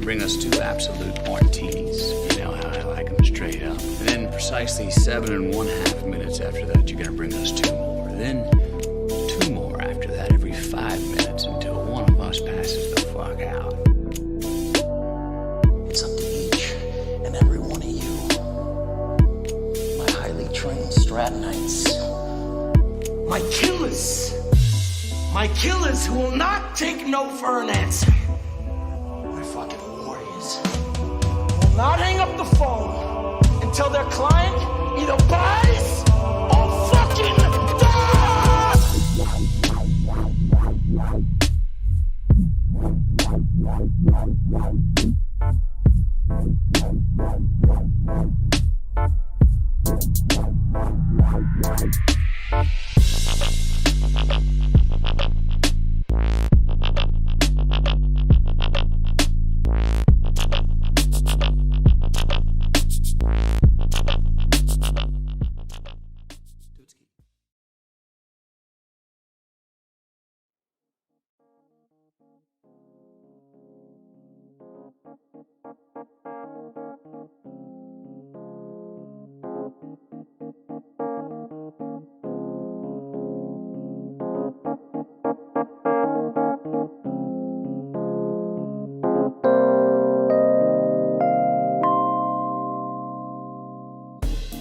Bring us two absolute martinis. You know how I like them, straight up. And then precisely 7.5 minutes after that, you're gonna bring us two more. Then 2 more after that every 5 minutes until one of us passes the fuck out. It's up to each and every one of you, my highly trained Stratonites, my killers who will not take no for an answer. Not hang up the phone until their client either buys or fucking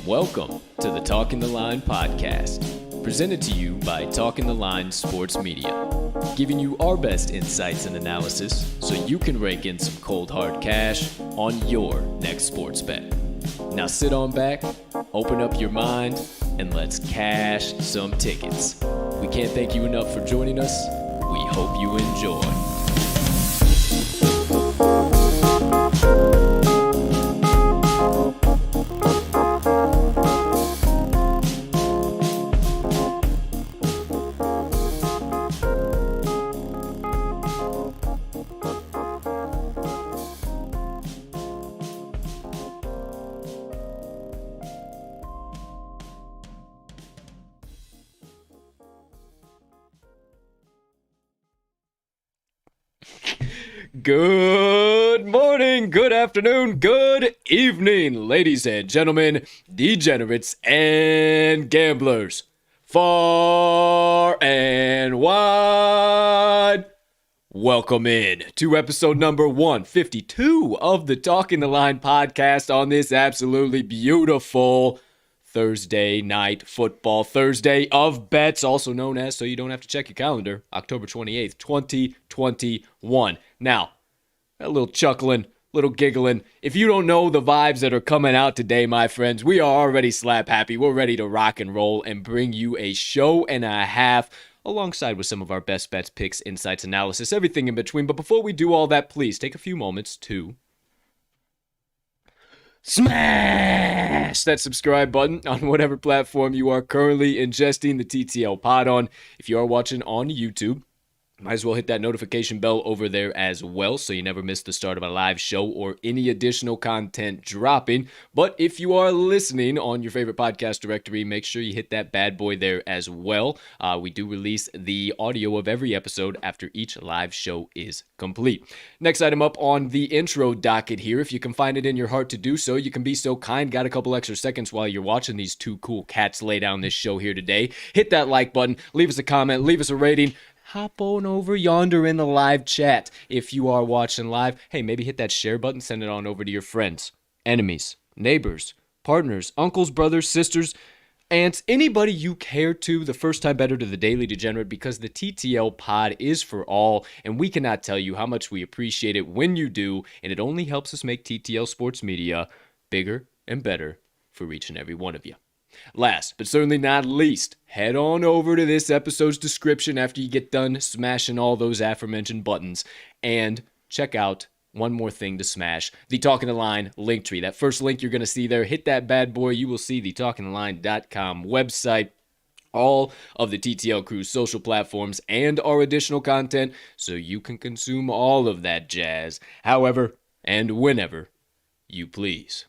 Welcome to the Talking the Line podcast, presented to you by Talking the Line Sports Media, giving you our best insights and analysis so you can rake in some cold hard cash on your next sports bet. Now sit on back, open up your mind, and let's cash some tickets. We can't thank you enough for joining us. We hope you enjoy. Good morning, good afternoon, good evening, ladies and gentlemen, degenerates and gamblers, far and wide. Welcome in to episode number 152 of the Talking the Line podcast on this absolutely beautiful Thursday night football, Thursday of bets, also known as, so you don't have to check your calendar, October 28th, 2021. Now, a little little giggling. If you don't know the vibes that are coming out today, my friends, we are already slap happy. We're ready to rock and roll and bring you a show and a half alongside with some of our best bets, picks, insights, analysis, everything in between. But before we do all that, please take a few moments to smash that subscribe button on whatever platform you are currently ingesting the TTL pod on. If you are watching on YouTube, might as well hit that notification bell over there as well so you never miss the start of a live show or any additional content dropping. But if you are listening on your favorite podcast directory, make sure you hit that bad boy there as well. We do release the audio of every episode after each live show is complete. Next item up on the intro docket here. If you can find it in your heart to do so, you can be so kind. Got a couple extra seconds while you're watching these two cool cats lay down this show here today. Hit that like button, leave us a comment, leave us a rating. Hop on over yonder in the live chat. If you are watching live, hey, maybe hit that share button, send it on over to your friends, enemies, neighbors, partners, uncles, brothers, sisters, aunts, anybody you care to. The first time better to the Daily Degenerate, because the TTL pod is for all, and we cannot tell you how much we appreciate it when you do, and it only helps us make TTL Sports Media bigger and better for each and every one of you. Last, but certainly not least, head on over to this episode's description after you get done smashing all those aforementioned buttons and check out one more thing to smash, the Talking the Line link tree. That first link you're going to see there, hit that bad boy. You will see the talkingtheline.com website, all of the TTL Crew's social platforms, and our additional content so you can consume all of that jazz however and whenever you please.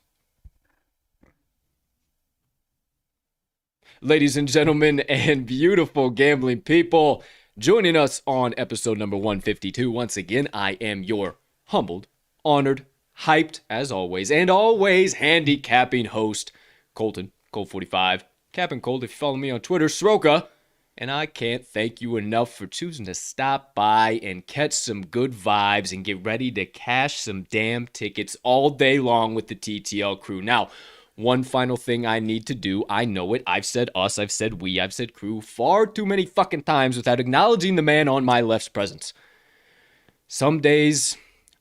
Ladies and gentlemen and beautiful gambling people, joining us on episode number 152. Once again, I am your humbled, honored, hyped, as always, and always handicapping host, Colton, Colt45, Cap'n Colt, if you follow me on Twitter, Sroka, and I can't thank you enough for choosing to stop by and catch some good vibes and get ready to cash some damn tickets all day long with the TTL Crew. Now, one final thing I need to do, I know it, I've said us, I've said we, I've said crew far too many fucking times without acknowledging the man on my left's presence. Some days,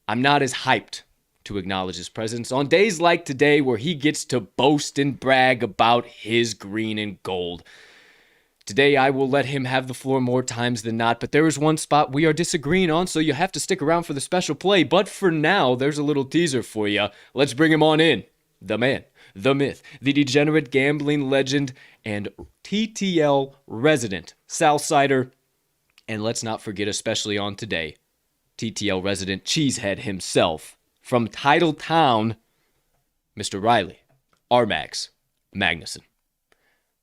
I'm not as hyped to acknowledge his presence. On days like today where he gets to boast and brag about his green and gold. Today I will let him have the floor more times than not, but there is one spot we are disagreeing on, so you have to stick around for the special play. But for now, there's a little teaser for you. Let's bring him on in. The man, the myth, the degenerate gambling legend, and TTL resident, Southsider, and let's not forget, especially on today, TTL resident cheesehead himself, from Title Town, Mr. Riley, RMags Magnuson.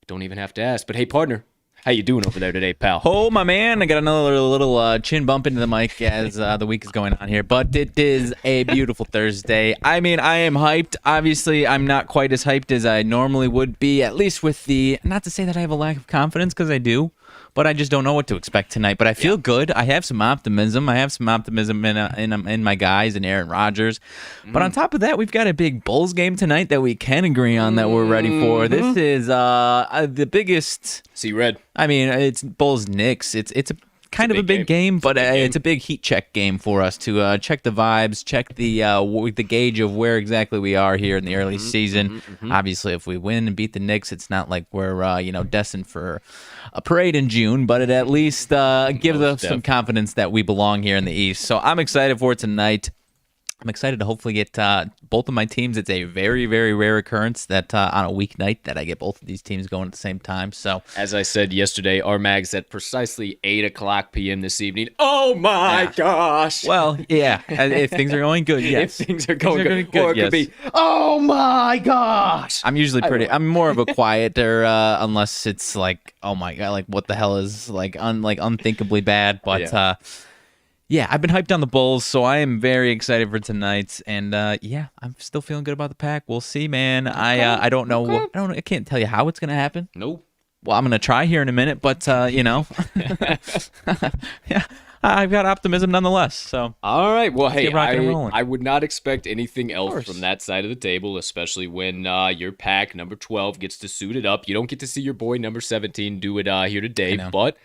Don't even have to ask, but hey, partner, how you doing over there today, pal? Oh, my man, I got another little chin bump into the mic as the week is going on here, but it is a beautiful Thursday. I mean, I am hyped. Obviously, I'm not quite as hyped as I normally would be, at least with the, not to say that I have a lack of confidence, because I do, but I just don't know what to expect tonight. But I feel good. I have some optimism. I have some optimism in my guys and Aaron Rodgers. But on top of that, we've got a big Bulls game tonight that we can agree on that we're ready for. This is the biggest. See red. I mean, it's Bulls Knicks. It's a kind of a big game, but it's a big heat check game for us to check the vibes, check the gauge of where exactly we are here in the early season. Obviously, if we win and beat the Knicks, it's not like we're destined for a parade in June, but it at least gives us some confidence that we belong here in the East. So I'm excited for it tonight. I'm excited to hopefully get both of my teams. It's a very, very rare occurrence that on a weeknight that I get both of these teams going at the same time. So, as I said yesterday, RMags at precisely 8:00 p.m. this evening. Oh my gosh! Well, yeah, if things are going good, yes. If things are going good, or it yes. could be, oh my gosh! I'm usually I'm more of a quieter, unless it's like, oh my god, like what the hell is like unthinkably bad. But yeah, I've been hyped on the Bulls, so I am very excited for tonight. And yeah, I'm still feeling good about the pack. We'll see, man. I don't know. I can't tell you how it's gonna happen. Nope. Well, I'm gonna try here in a minute, but yeah, I've got optimism nonetheless. So all right. Well, hey, rolling. I would not expect anything else from that side of the table, especially when your pack number 12 gets to suit it up. You don't get to see your boy number 17 do it here today, but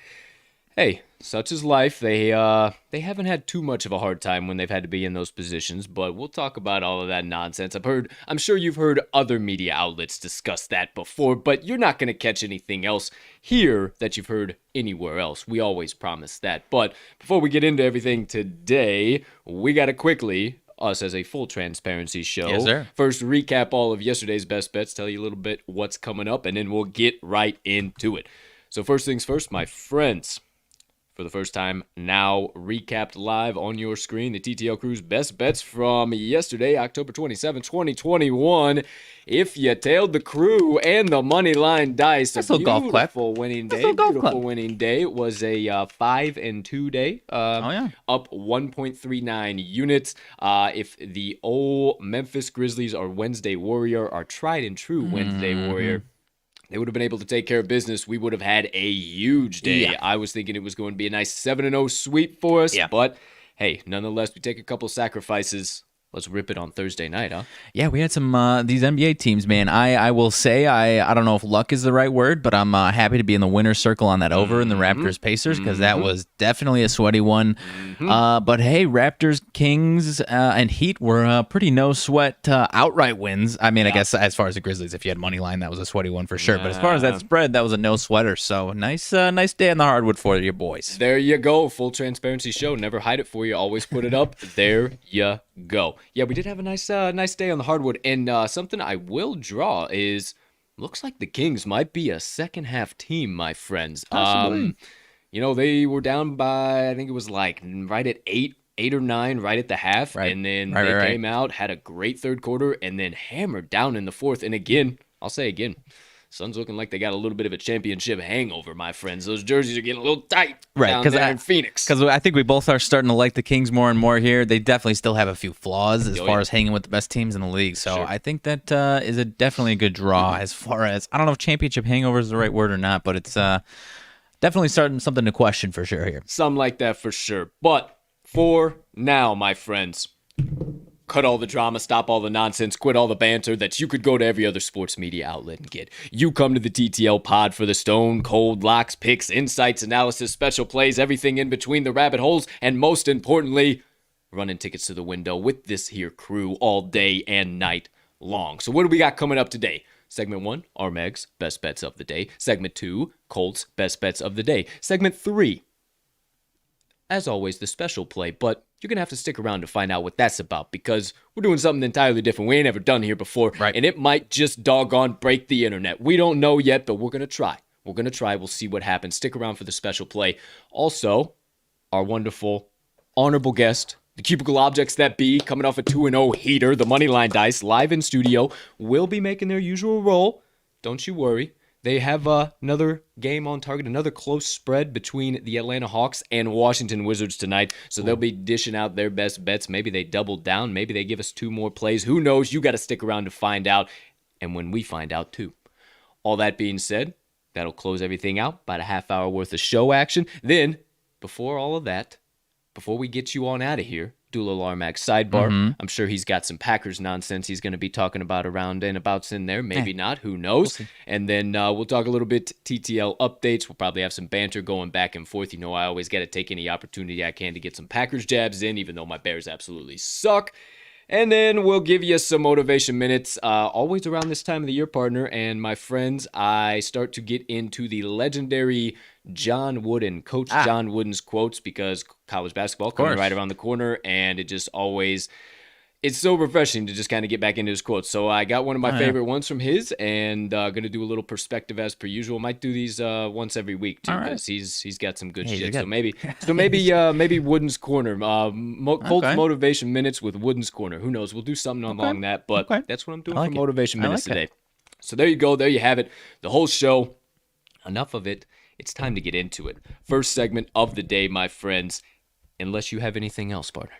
Hey, such is life. They haven't had too much of a hard time when they've had to be in those positions, but we'll talk about all of that nonsense. I'm sure you've heard other media outlets discuss that before, but you're not going to catch anything else here that you've heard anywhere else. We always promise that. But before we get into everything today, we got to quickly, us as a full transparency show, Yes, sir. first recap all of yesterday's best bets, tell you a little bit what's coming up, and then we'll get right into it. So first things first, my friends. For the first time now, recapped live on your screen, the TTL Crew's best bets from yesterday, October 27, 2021. If you tailed the Crew and the Moneyline Dice, Nice little golf clap. Winning day. Nice little golf Beautiful clap. winning day. It was a 5-2 day. Yeah. Up 1.39 units. If the old Memphis Grizzlies or Wednesday Warrior, our tried and true Wednesday Warrior, they would have been able to take care of business, we would have had a huge day. Yeah. I was thinking it was going to be a nice 7-0 sweep for us, Yeah. but hey, nonetheless, we take a couple sacrifices. Let's rip it on Thursday night, huh? Yeah, we had some these NBA teams, man. I will say I don't know if luck is the right word, but I'm happy to be in the winner's circle on that over in the Raptors Pacers because that was definitely a sweaty one. But hey, Raptors, Kings, and Heat were pretty no sweat outright wins. I mean, I guess as far as the Grizzlies, if you had money line, that was a sweaty one for sure. But as far as that spread, that was a no sweater. So nice day on the hardwood for your boys. There you go. Full transparency show. Never hide it for you. Always put it up. There you go. Yeah, we did have a nice day on the hardwood. And something I will draw is, looks like the Kings might be a second half team, my friends. Possibly. They were down by, I think it was like right at 8 or 9, right at the half. Right. And then Right, they right. came out, had a great third quarter, and then hammered down in the fourth. And again, I'll say again, Suns looking like they got a little bit of a championship hangover, my friends. Those jerseys are getting a little tight down there in Phoenix. Because I think we both are starting to like the Kings more and more here. They definitely still have a few flaws as far as hanging with the best teams in the league. So Sure. I think that is definitely a good draw as far as, I don't know if championship hangover is the right word or not, but it's definitely starting something to question for sure here. Something like that for sure. But for now, my friends, cut all the drama, stop all the nonsense, quit all the banter that you could go to every other sports media outlet and get. You come to the TTL pod for the stone cold locks, picks, insights, analysis, special plays, everything in between the rabbit holes, and most importantly, running tickets to the window with this here crew all day and night long. So what do we got coming up today? Segment 1, RMags, best bets of the day. Segment 2, Colts, best bets of the day. Segment 3, as always, the special play, but you're going to have to stick around to find out what that's about because we're doing something entirely different. We ain't ever done here before, Right. And it might just doggone break the internet. We don't know yet, but we're going to try. We'll see what happens. Stick around for the special play. Also, our wonderful, honorable guest, the cubicle objects that be, coming off a 2-0 heater, the Moneyline Dice, live in studio, will be making their usual roll. Don't you worry. They have another game on target, another close spread between the Atlanta Hawks and Washington Wizards tonight. So they'll be dishing out their best bets. Maybe they double down. Maybe they give us 2 more plays. Who knows? You got to stick around to find out. And when we find out, too. All that being said, that'll close everything out. About a half hour worth of show action. Then, before all of that, before we get you on out of here, do a little RMags Sidebar. I'm sure he's got some Packers nonsense he's going to be talking about around and abouts in there. Maybe not. Who knows? And then we'll talk a little bit TTL updates. We'll probably have some banter going back and forth. You know, I always got to take any opportunity I can to get some Packers jabs in, even though my Bears absolutely suck. And then we'll give you some motivation minutes, always around this time of the year, partner. And my friends, I start to get into the legendary John Wooden, Coach John Wooden's quotes, because college basketball coming right around the corner, and it just always, it's so refreshing to just kind of get back into his quotes. So I got one of my favorite ones from his, and going to do a little perspective as per usual. Might do these once every week too, because he's got some good shit. So maybe Wooden's Corner, Colts motivation minutes with Wooden's Corner. Who knows? We'll do something along that, but that's what I'm doing for motivation minutes today. So there you go. There you have it. The whole show. Enough of it. It's time to get into it. First segment of the day, my friends. Unless you have anything else, partner.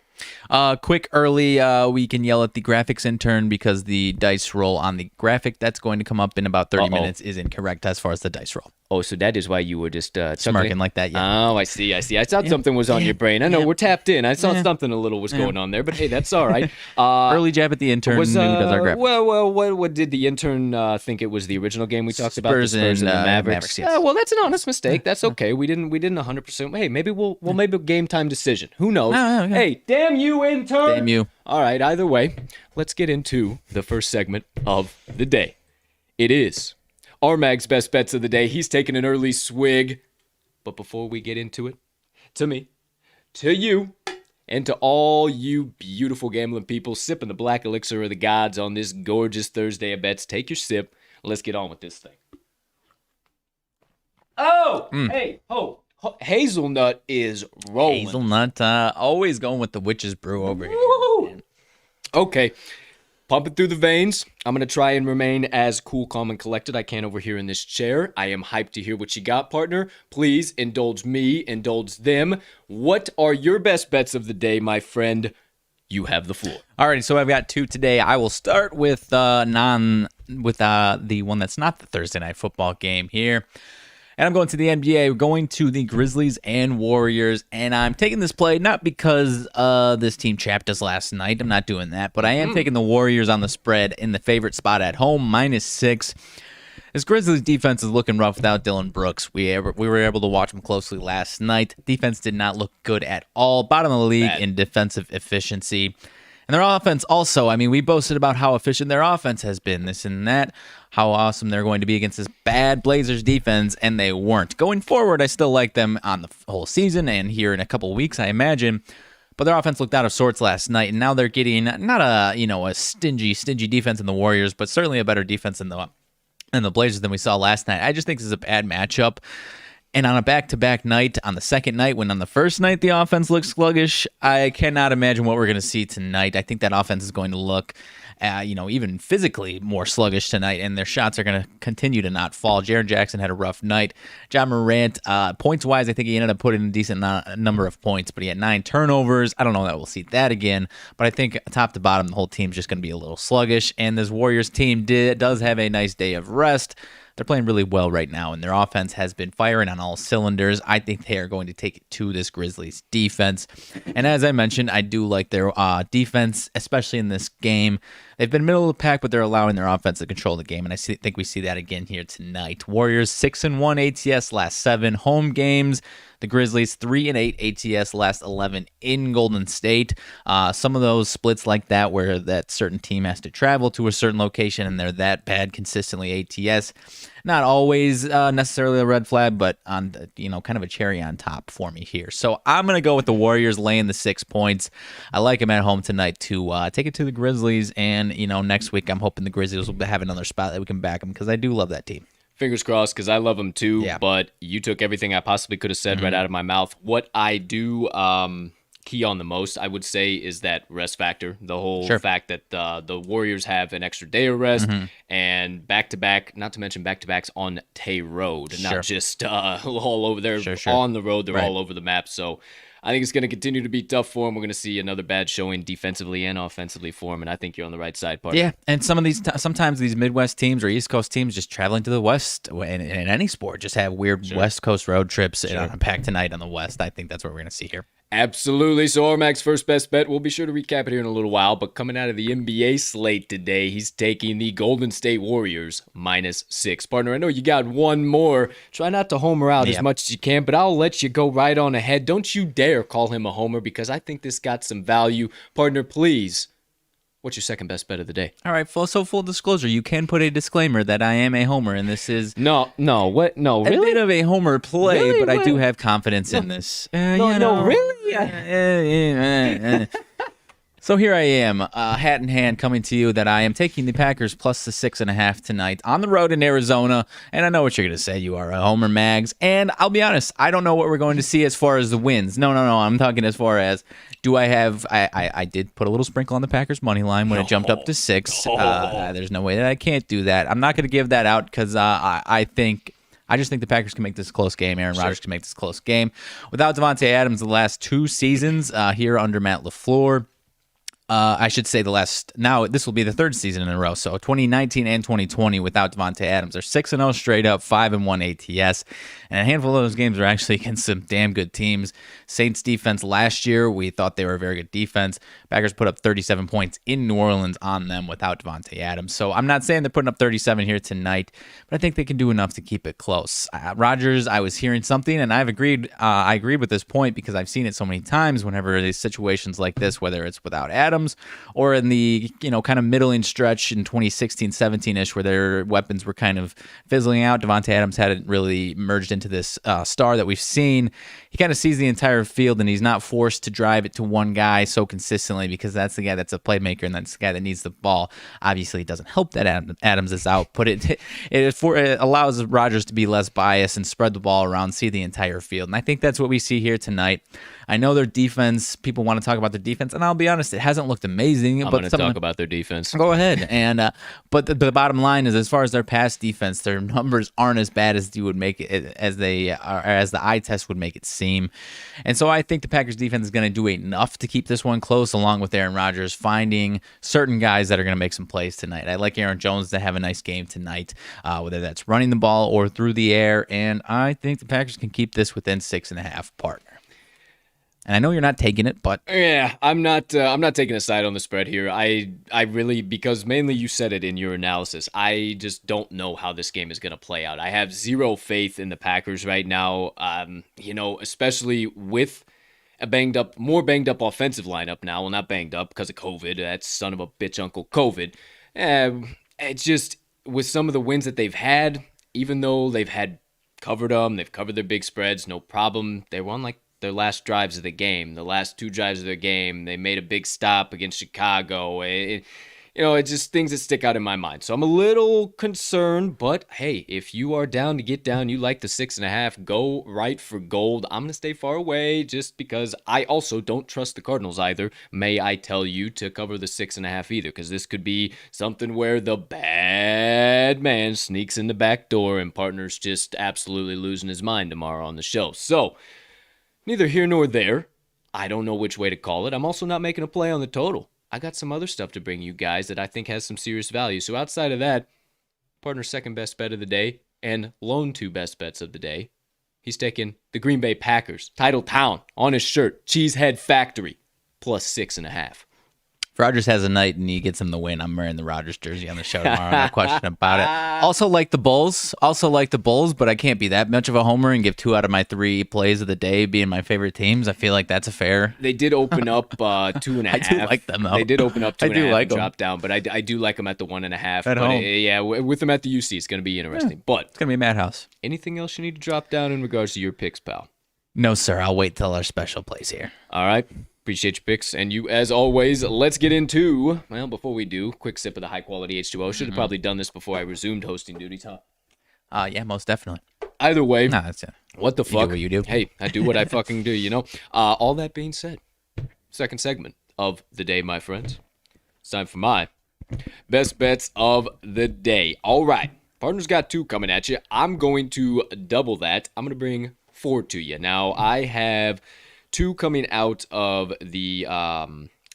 Quick early, we can yell at the graphics intern because the dice roll on the graphic that's going to come up in about 30 minutes is incorrect as far as the dice roll. Oh, so that is why you were just Smirking like that, yeah. Oh, I see. I thought something was on your brain. I know we're tapped in. I saw something a little was going on there, but hey, that's all right. Early jab at the intern who does our graphics. Well, what did the intern think it was the original game we talked about? The Spurs and the Mavericks. Yes. Well, that's an honest mistake. That's okay. We didn't 100%. Hey, maybe we'll make a game time decision. Who knows? Okay. Hey, damn you, intern! Damn you. All right. Either way, let's get into the first segment of the day. It is RMags best bets of the day. He's taking an early swig. But before we get into it, to me, to you, and to all you beautiful gambling people sipping the black elixir of the gods on this gorgeous Thursday of bets, take your sip. Let's get on with this thing. Oh, hey, hazelnut is rolling. Hazelnut, always going with the witch's brew over here. Man. Okay. Pumping through the veins. I'm going to try and remain as cool, calm, and collected I can over here in this chair. I am hyped to hear what you got, partner. Please indulge me, indulge them. What are your best bets of the day, my friend? You have the floor. Alrighty, so I've got two today. I will start with the one that's not the Thursday night football game here. And I'm going to the NBA. We're going to the Grizzlies and Warriors. And I'm taking this play not because this team chapped us last night. I'm not doing that. But I am taking the Warriors on the spread in the favorite spot at home, -6. This Grizzlies defense is looking rough without Dylan Brooks. We were able to watch him closely last night. Defense did not look good at all. Bottom of the league in defensive efficiency. And their offense also, I mean, we boasted about how efficient their offense has been, this and that, how awesome they're going to be against this bad Blazers defense, and they weren't. Going forward, I still like them on the whole season and here in a couple weeks, I imagine. But their offense looked out of sorts last night, and now they're getting not a stingy defense in the Warriors, but certainly a better defense in the Blazers than we saw last night. I just think this is a bad matchup. And on a back-to-back night, on the second night, when on the first night the offense looks sluggish, I cannot imagine what we're going to see tonight. I think that offense is going to look, even physically more sluggish tonight, and their shots are going to continue to not fall. Jaren Jackson had a rough night. John Morant, points-wise, I think he ended up putting a decent number of points, but he had 9 turnovers. I don't know that we'll see that again, but I think top to bottom, the whole team's just going to be a little sluggish, and this Warriors team does have a nice day of rest. They're playing really well right now, and their offense has been firing on all cylinders. I think they are going to take it to this Grizzlies defense. And as I mentioned, I do like their defense, especially in this game. They've been middle of the pack, but they're allowing their offense to control the game, and I think we see that again here tonight. Warriors 6-1 ATS last 7 home games. The Grizzlies 3-8 ATS last 11 in Golden State. Some of those splits like that where that certain team has to travel to a certain location and they're that bad consistently ATS. Not always necessarily a red flag, but on kind of a cherry on top for me here. So I'm going to go with the Warriors laying the 6 points. I like them at home tonight to take it to the Grizzlies. And, next week I'm hoping the Grizzlies will have another spot that we can back them because I do love that team. Fingers crossed, because I love them too, but you took everything I possibly could have said right out of my mouth. What I do key on the most, I would say, is that rest factor. The whole fact that the Warriors have an extra day of rest and back-to-back, not to mention back-to-backs on Tay Road, not just all over there on the road. They're all over the map, so I think it's going to continue to be tough for them. We're going to see another bad showing defensively and offensively for them, and I think you're on the right side, partner. Yeah, and sometimes these Midwest teams or East Coast teams just traveling to the West in any sport just have weird West Coast road trips and unpack tonight on the West. I think that's what we're going to see here. Absolutely. So RMags' first best bet, we'll be sure to recap it here in a little while, but coming out of the NBA slate today, he's taking the Golden State Warriors -6. Partner, I know you got one more. Try not to homer out as much as you can, but I'll let you go right on ahead. Don't you dare call him a homer because I think this got some value. Partner, please. What's your second best bet of the day? All right, full disclosure, you can put a disclaimer that I am a homer, and this is what? No, really? A bit of a homer play, really? But I do have confidence in this. Really? So here I am, hat in hand, coming to you that I am taking the Packers plus the 6.5 tonight on the road in Arizona. And I know what you're going to say. You are a homer, Mags. And I'll be honest, I don't know what we're going to see as far as the wins. No. I'm talking as far as do I have – I did put a little sprinkle on the Packers money line when it jumped up to 6. There's no way that I can't do that. I'm not going to give that out because I think I just think the Packers can make this a close game. Aaron Rodgers can make this a close game. Without Devontae Adams the last 2 seasons here under Matt LaFleur, I should say now this will be the 3rd season in a row. So 2019 and 2020 without Devontae Adams. They're 6-0 straight up, 5-1 ATS. And a handful of those games are actually against some damn good teams. Saints defense last year, we thought they were a very good defense. Packers put up 37 points in New Orleans on them without Devontae Adams. So I'm not saying they're putting up 37 here tonight, but I think they can do enough to keep it close. Rodgers, I was hearing something, and I agreed with this point because I've seen it so many times whenever these situations like this, whether it's without Adams or in the kind of middling stretch in 2016-17ish where their weapons were kind of fizzling out. Devontae Adams hadn't really merged into this star that we've seen. He kind of sees the entire field, and he's not forced to drive it to one guy so consistently because that's the guy that's a playmaker, and that's the guy that needs the ball. Obviously, it doesn't help that Adams is out, but it allows Rodgers to be less biased and spread the ball around, see the entire field. And I think that's what we see here tonight. I know their defense, people want to talk about their defense, and I'll be honest, it hasn't looked amazing. I'm going to talk about their defense. Go ahead. And but the bottom line is, as far as their pass defense, their numbers aren't as bad as you would make it, as the eye test would make it seem. And so I think the Packers defense is going to do enough to keep this one close, along with Aaron Rodgers finding certain guys that are going to make some plays tonight. I like Aaron Jones to have a nice game tonight, whether that's running the ball or through the air. And I think the Packers can keep this within 6.5, partner. And I know you're not taking it, but yeah, I'm not taking a side on the spread here. I really, because mainly you said it in your analysis, I just don't know how this game is going to play out. I have zero faith in the Packers right now. Especially with a more banged up offensive lineup now. Well, not banged up because of COVID. That's son of a bitch, Uncle COVID. It's just with some of the wins that they've had, even though they've covered their big spreads, no problem. They won their last drives of the game, the last 2 drives of the game. They made a big stop against Chicago. It's just things that stick out in my mind. So I'm a little concerned, but hey, if you are down to get down, you like the 6.5, go right for gold. I'm going to stay far away just because I also don't trust the Cardinals either. May I tell you to cover the 6.5 either, because this could be something where the bad man sneaks in the back door and partner's just absolutely losing his mind tomorrow on the show. So neither here nor there. I don't know which way to call it. I'm also not making a play on the total. I got some other stuff to bring you guys that I think has some serious value. So outside of that, partner's second best bet of the day and lone 2 best bets of the day. He's taking the Green Bay Packers, title town, on his shirt, Cheesehead Factory, plus 6.5. if Rodgers has a night and he gets him the win, I'm wearing the Rodgers jersey on the show tomorrow. No question about it. Also like the Bulls, but I can't be that much of a homer and give 2 out of my 3 plays of the day being my favorite teams. I feel like that's a fair. They did open up 2.5. I do like them, though. They did open up 2.5 like drop down, but I do like them at the 1.5. At but home. Yeah, with them at the UC, it's going to be interesting. Yeah, but it's going to be a madhouse. Anything else you need to drop down in regards to your picks, pal? No, sir. I'll wait till our special plays here. All right. Appreciate your picks. And you, as always, let's get into, well, before we do, quick sip of the high-quality H2O. Should have probably done this before I resumed hosting duties, huh? Yeah, most definitely. Either way, that's it. What the fuck? You do what you do. Hey, I do what I fucking do, you know? All that being said, second segment of the day, my friends. It's time for my best bets of the day. All right. Partner's got 2 coming at you. I'm going to double that. I'm going to bring 4 to you. Now, I have 2 coming out of the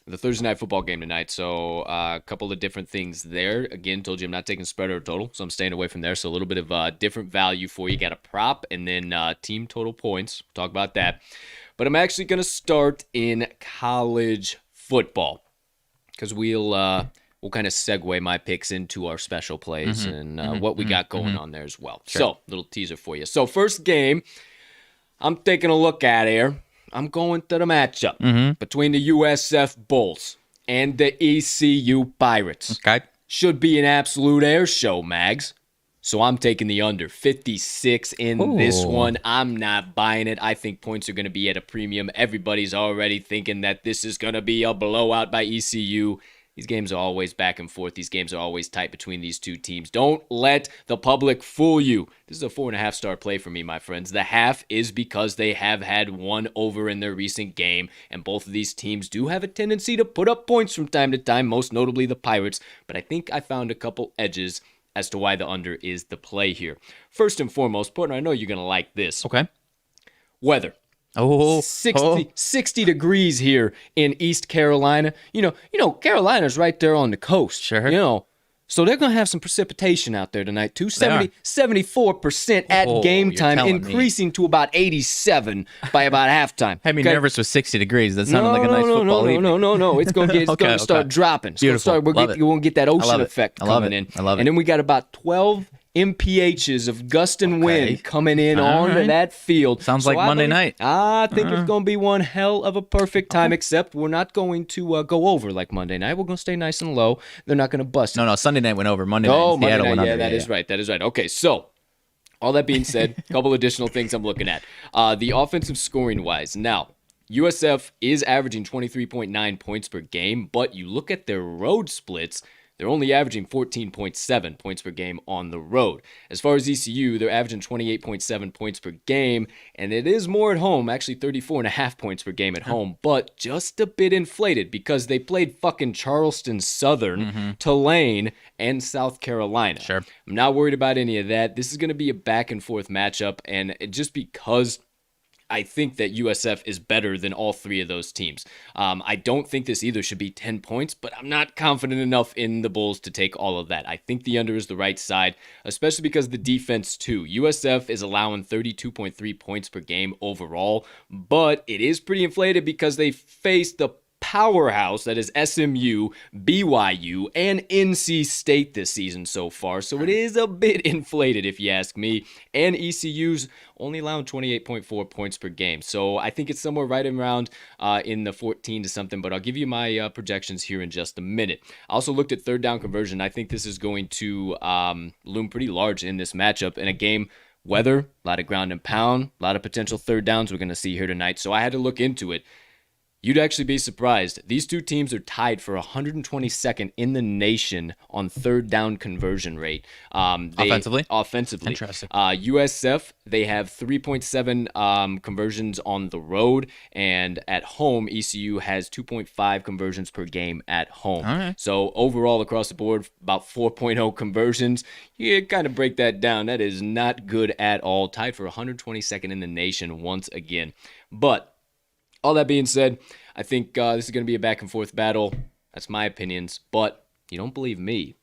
Thursday night football game tonight. So a couple of different things there. Again, told you I'm not taking spread or total, so I'm staying away from there. So a little bit of different value for you. Got a prop and then team total points. Talk about that. But I'm actually going to start in college football because we'll kind of segue my picks into our special plays and what we got going on there as well. Sure. So little teaser for you. So first game I'm taking a look at here. I'm going to the matchup between the USF Bulls and the ECU Pirates. Okay. Should be an absolute air show, Mags. So I'm taking the under 56 in this one. I'm not buying it. I think points are going to be at a premium. Everybody's already thinking that this is going to be a blowout by ECU. These games are always back and forth. These games are always tight between these 2 teams. Don't let the public fool you. This is a 4.5-star play for me, my friends. The half is because they have had 1 over in their recent game, and both of these teams do have a tendency to put up points from time to time, most notably the Pirates. But I think I found a couple edges as to why the under is the play here. First and foremost, partner, I know you're going to like this. Okay. Weather. Oh, 60 degrees here in East Carolina. You know, Carolina's right there on the coast. Sure. You know, so they're going to have some precipitation out there tonight, too. 74% at game time, increasing to about 87 by about halftime. Had me nervous with 60 degrees. That sounded like a nice football evening. No. It's going to start dropping. It's Beautiful. We're going to get that ocean effect coming in. I love it. And then we got about 12 MPHs of gust and wind coming in onto that field. Sounds like Monday night. I think it's going to be one hell of a perfect time, except we're not going to go over like Monday night. We're going to stay nice and low. They're not going to bust. No, Sunday night went over. Monday night, Seattle went under. That is right. Okay, so all that being said, a couple additional things I'm looking at. The offensive scoring-wise. Now, USF is averaging 23.9 points per game, but you look at their road splits, they're only averaging 14.7 points per game on the road. As far as ECU, they're averaging 28.7 points per game, and it is more at home, actually 34.5 points per game at home, but just a bit inflated because they played fucking Charleston Southern, Tulane, and South Carolina. Sure. I'm not worried about any of that. This is going to be a back-and-forth matchup, and just because I think that USF is better than all three of those teams. I don't think this either should be 10 points, but I'm not confident enough in the Bulls to take all of that. I think the under is the right side, especially because the defense too. USF is allowing 32.3 points per game overall, but it is pretty inflated because they face the powerhouse that is SMU, BYU, and NC State this season so far. So it is a bit inflated if you ask me. And ECU's only allowing 28.4 points per game. So I think it's somewhere right around in the 14 to something, but I'll give you my projections here in just a minute. I also looked at third down conversion. I think this is going to loom pretty large in this matchup in a game. Weather, a lot of ground and pound, a lot of potential third downs we're going to see here tonight. So I had to look into it. You'd actually be surprised. These two teams are tied for 122nd in the nation on third down conversion rate. Offensively? Interesting. USF, they have 3.7 conversions on the road, and at home, ECU has 2.5 conversions per game at home. All right. So overall, across the board, about 4.0 conversions. You kind of break that down. That is not good at all. Tied for 122nd in the nation once again. But all that being said, I think this is going to be a back-and-forth battle. That's my opinions. But you don't believe me,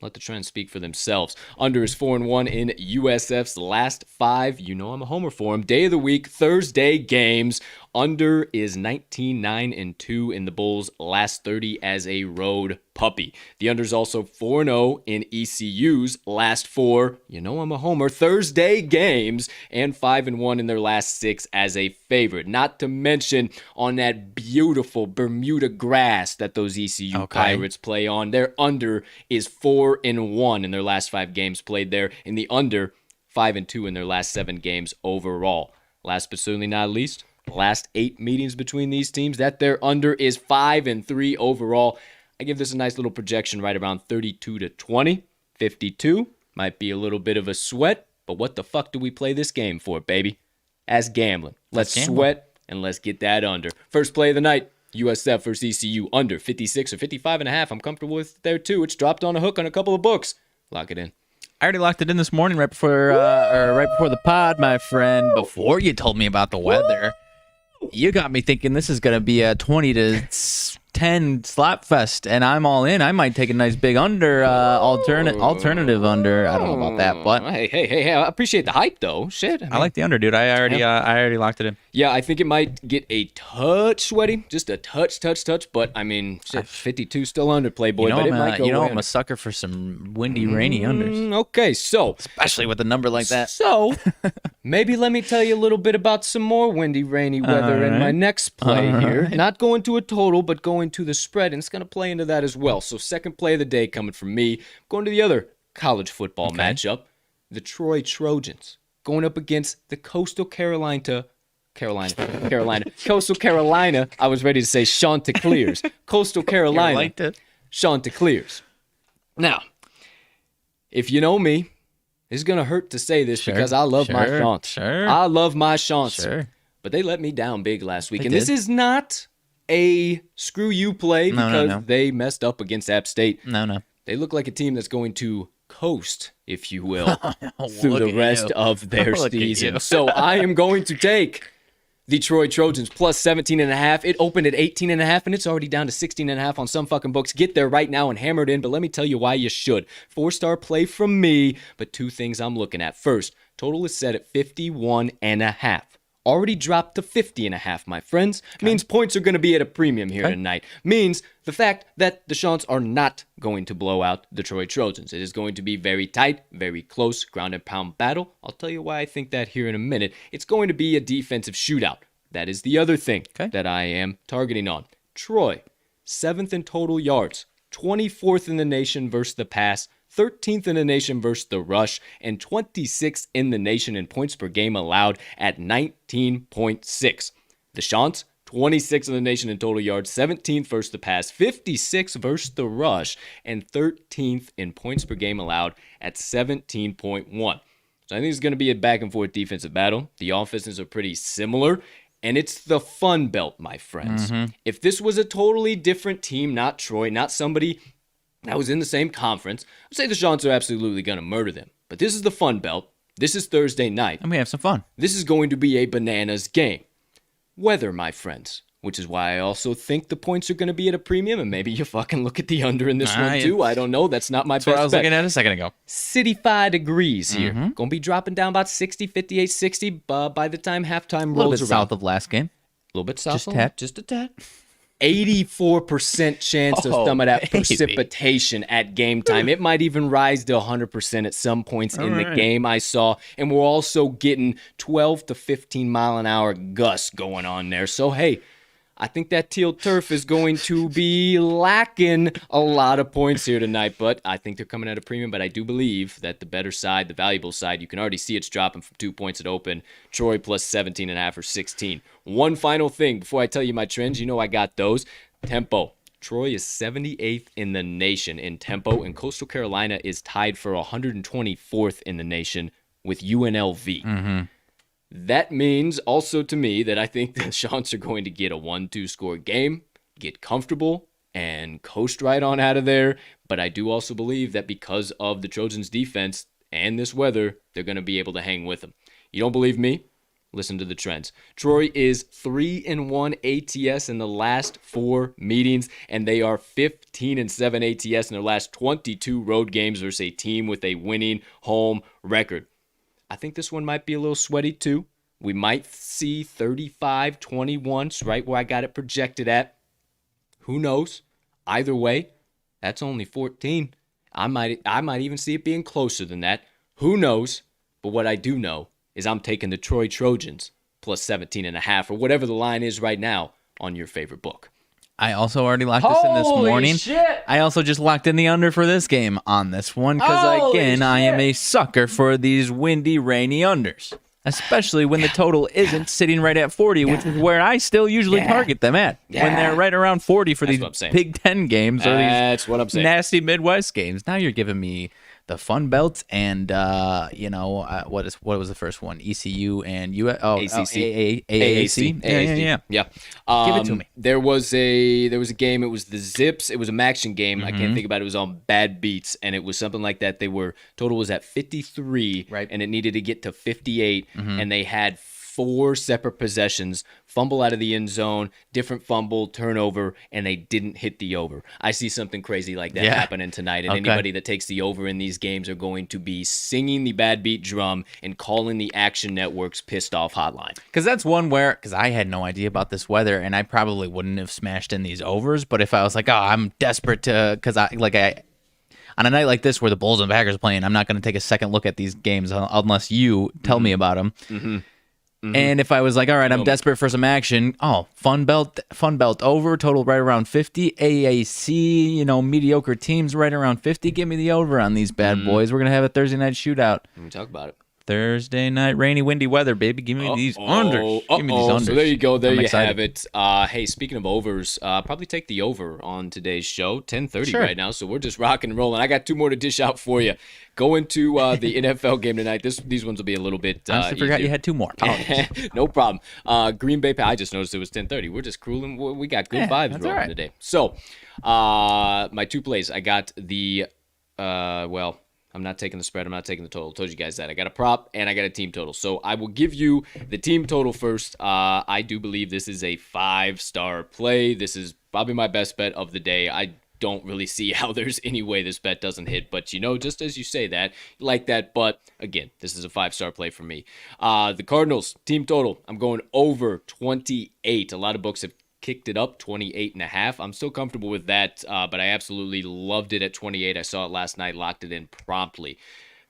let the trends speak for themselves. Under is 4-1 in USF's last 5. You know I'm a homer for him. Day of the week, Thursday games. Under is 19-9-2 in the Bulls' last 30 as a road puppy. The under is also 4-0 in ECU's last 4. You know I'm a homer. Thursday games, and 5-1 in their last 6 as a favorite. Not to mention on that beautiful Bermuda grass that those ECU Pirates play on. Their under is 4-1 in their last 5 games played there. In the under, 5-2 in their last 7 games overall. Last but certainly not least, last 8 meetings between these teams, that their under is 5-3 overall. I give this a nice little projection right around 32-20. 52 might be a little bit of a sweat, but what the fuck do we play this game for, baby? As gambling. Let's sweat and let's get that under. First play of the night, USF versus ECU under 56 or 55.5. I'm comfortable with there too. It's dropped on a hook on a couple of books. Lock it in. I already locked it in this morning right before the pod, my friend. Before you told me about the weather, you got me thinking this is going to be a 20-10 slap fest, and I'm all in. I might take a nice big under, alternative under. I don't know about that, but hey, I appreciate the hype though. Shit, I like the under, dude. I already locked it in. Yeah, I think it might get a touch sweaty, just a touch. But I mean, shit, 52 still under, Playboy. But it might go. I'm a sucker for some windy, rainy unders. Okay, so especially with a number like that. So maybe let me tell you a little bit about some more windy, rainy weather in my next play here. Not going to a total, but going to the spread, and it's going to play into that as well. So second play of the day coming from me. Going to the other college football matchup, the Troy Trojans going up against the Coastal Carolina. Coastal Carolina. I was ready to say Chanticleers. Coastal Carolina. Liked it. Chanticleers. Now, if you know me, it's going to hurt to say this because I love my Chants. Sure. I love my Chants. Sure. But they let me down big last week. This is not a screw you play because they messed up against App State. No. They look like a team that's going to coast, if you will, through Look the at rest you. of their Look at season. you. So I am going to take the Troy Trojans plus 17.5. It opened at 18.5, and it's already down to 16.5 on some fucking books. Get there right now and hammer it in, but let me tell you why you should. 4-star play from me, but two things I'm looking at. First, total is set at 51.5. Already dropped to 50.5, my friends. Means points are going to be at a premium here tonight. Means the fact that the Chants are not going to blow out the Troy Trojans. It is going to be very tight, very close, ground and pound battle. I'll tell you why I think that here in a minute. It's going to be a defensive shootout. That is the other thing that I am targeting on. Troy, 7th in total yards, 24th in the nation versus the pass, 13th in the nation versus the rush, and 26th in the nation in points per game allowed at 19.6. The Chants, 26th in the nation in total yards, 17th versus the pass, 56th versus the rush, and 13th in points per game allowed at 17.1. So I think it's going to be a back-and-forth defensive battle. The offenses are pretty similar, and it's the Fun Belt, my friends. If this was a totally different team, not Troy, not somebody that was in the same conference, I'd say the Chants are absolutely going to murder them. But this is the Fun Belt. This is Thursday night. And we have some fun. This is going to be a bananas game. Weather, my friends. Which is why I also think the points are going to be at a premium, and maybe you fucking look at the under in this one too. I don't know. That's not my best bet. That's what I was looking at a second ago. 65 degrees here. Going to be dropping down about 60, 58, 60 by the time halftime rolls around. A little bit south of last game. A little bit south. Just a tad. Just a tad. 84% chance of some of that precipitation at game time. It might even rise to 100% at some points in the game I saw. And we're also getting 12 to 15 mile an hour gusts going on there. So, hey, I think that teal turf is going to be lacking a lot of points here tonight, but I think they're coming at a premium. But I do believe that the better side, the valuable side, you can already see it's dropping from 2 points at open. Troy plus 17.5 or 16. One final thing before I tell you my trends, you know I got those. Tempo. Troy is 78th in the nation in tempo, and Coastal Carolina is tied for 124th in the nation with UNLV. That means also to me that I think the Chants are going to get a 1-2 score game, get comfortable, and coast right on out of there. But I do also believe that because of the Trojans' defense and this weather, they're going to be able to hang with them. You don't believe me? Listen to the trends. Troy is 3-1 ATS in the last 4 meetings, and they are 15-7 ATS in their last 22 road games versus a team with a winning home record. I think this one might be a little sweaty too. We might see 35-21, right where I got it projected at. Who knows? Either way, that's only 14. I might even see it being closer than that. Who knows? But what I do know is I'm taking the Troy Trojans plus 17.5 or whatever the line is right now on your favorite book. I also already locked this in this morning. Shit. I also just locked in the under for this game on this one because, again, I am a sucker for these windy, rainy unders, especially when the total isn't sitting right at 40, which is where I still usually target them at. When they're right around 40 for these Big Ten games or these nasty Midwest games. Now you're giving me the Fun Belt and what was the first one? ECU and ACC. AAC. Yeah. Give it to me. There was a game. It was the Zips. It was a Maction game. I can't think about it. It was on Bad Beats, and it was something like that. Total was at 53, right? And it needed to get to 58, and they had 4 separate possessions, fumble out of the end zone, different fumble, turnover, and they didn't hit the over. I see something crazy like that happening tonight, and anybody that takes the over in these games are going to be singing the Bad Beat drum and calling the Action Network's pissed off hotline. Because that's one where, because I had no idea about this weather, and I probably wouldn't have smashed in these overs, but if I was like, I'm desperate to, because on a night like this where the Bulls and Packers are playing, I'm not going to take a second look at these games unless you tell me about them. And if I was like, all right, I'm desperate for some action. Fun Belt over, total right around 50. AAC, mediocre teams right around 50. Give me the over on these bad boys. We're going to have a Thursday night shootout. Let me talk about it. Thursday night, rainy, windy weather, baby. Give me these unders. Give me these unders. So there you go. There you have it. Hey, speaking of overs, probably take the over on today's show. 10:30 right now, so we're just rocking and rolling. I got 2 more to dish out for you. Going to the NFL game tonight. These ones will be a little bit I honestly forgot you had 2 more. No problem. Green Bay. I just noticed it was 10:30. We're just cruising. We got good vibes rolling today. So my 2 plays. I got the I'm not taking the spread. I'm not taking the total. I told you guys that. I got a prop and I got a team total. So I will give you the team total first. I do believe this is a 5-star play. This is probably my best bet of the day. I don't really see how there's any way this bet doesn't hit, but just as you say that, you like that, but again, this is a 5-star play for me. The Cardinals team total, I'm going over 28. A lot of books have kicked it up 28.5. I'm still comfortable with that, but I absolutely loved it at 28. I saw it last night, locked it in promptly.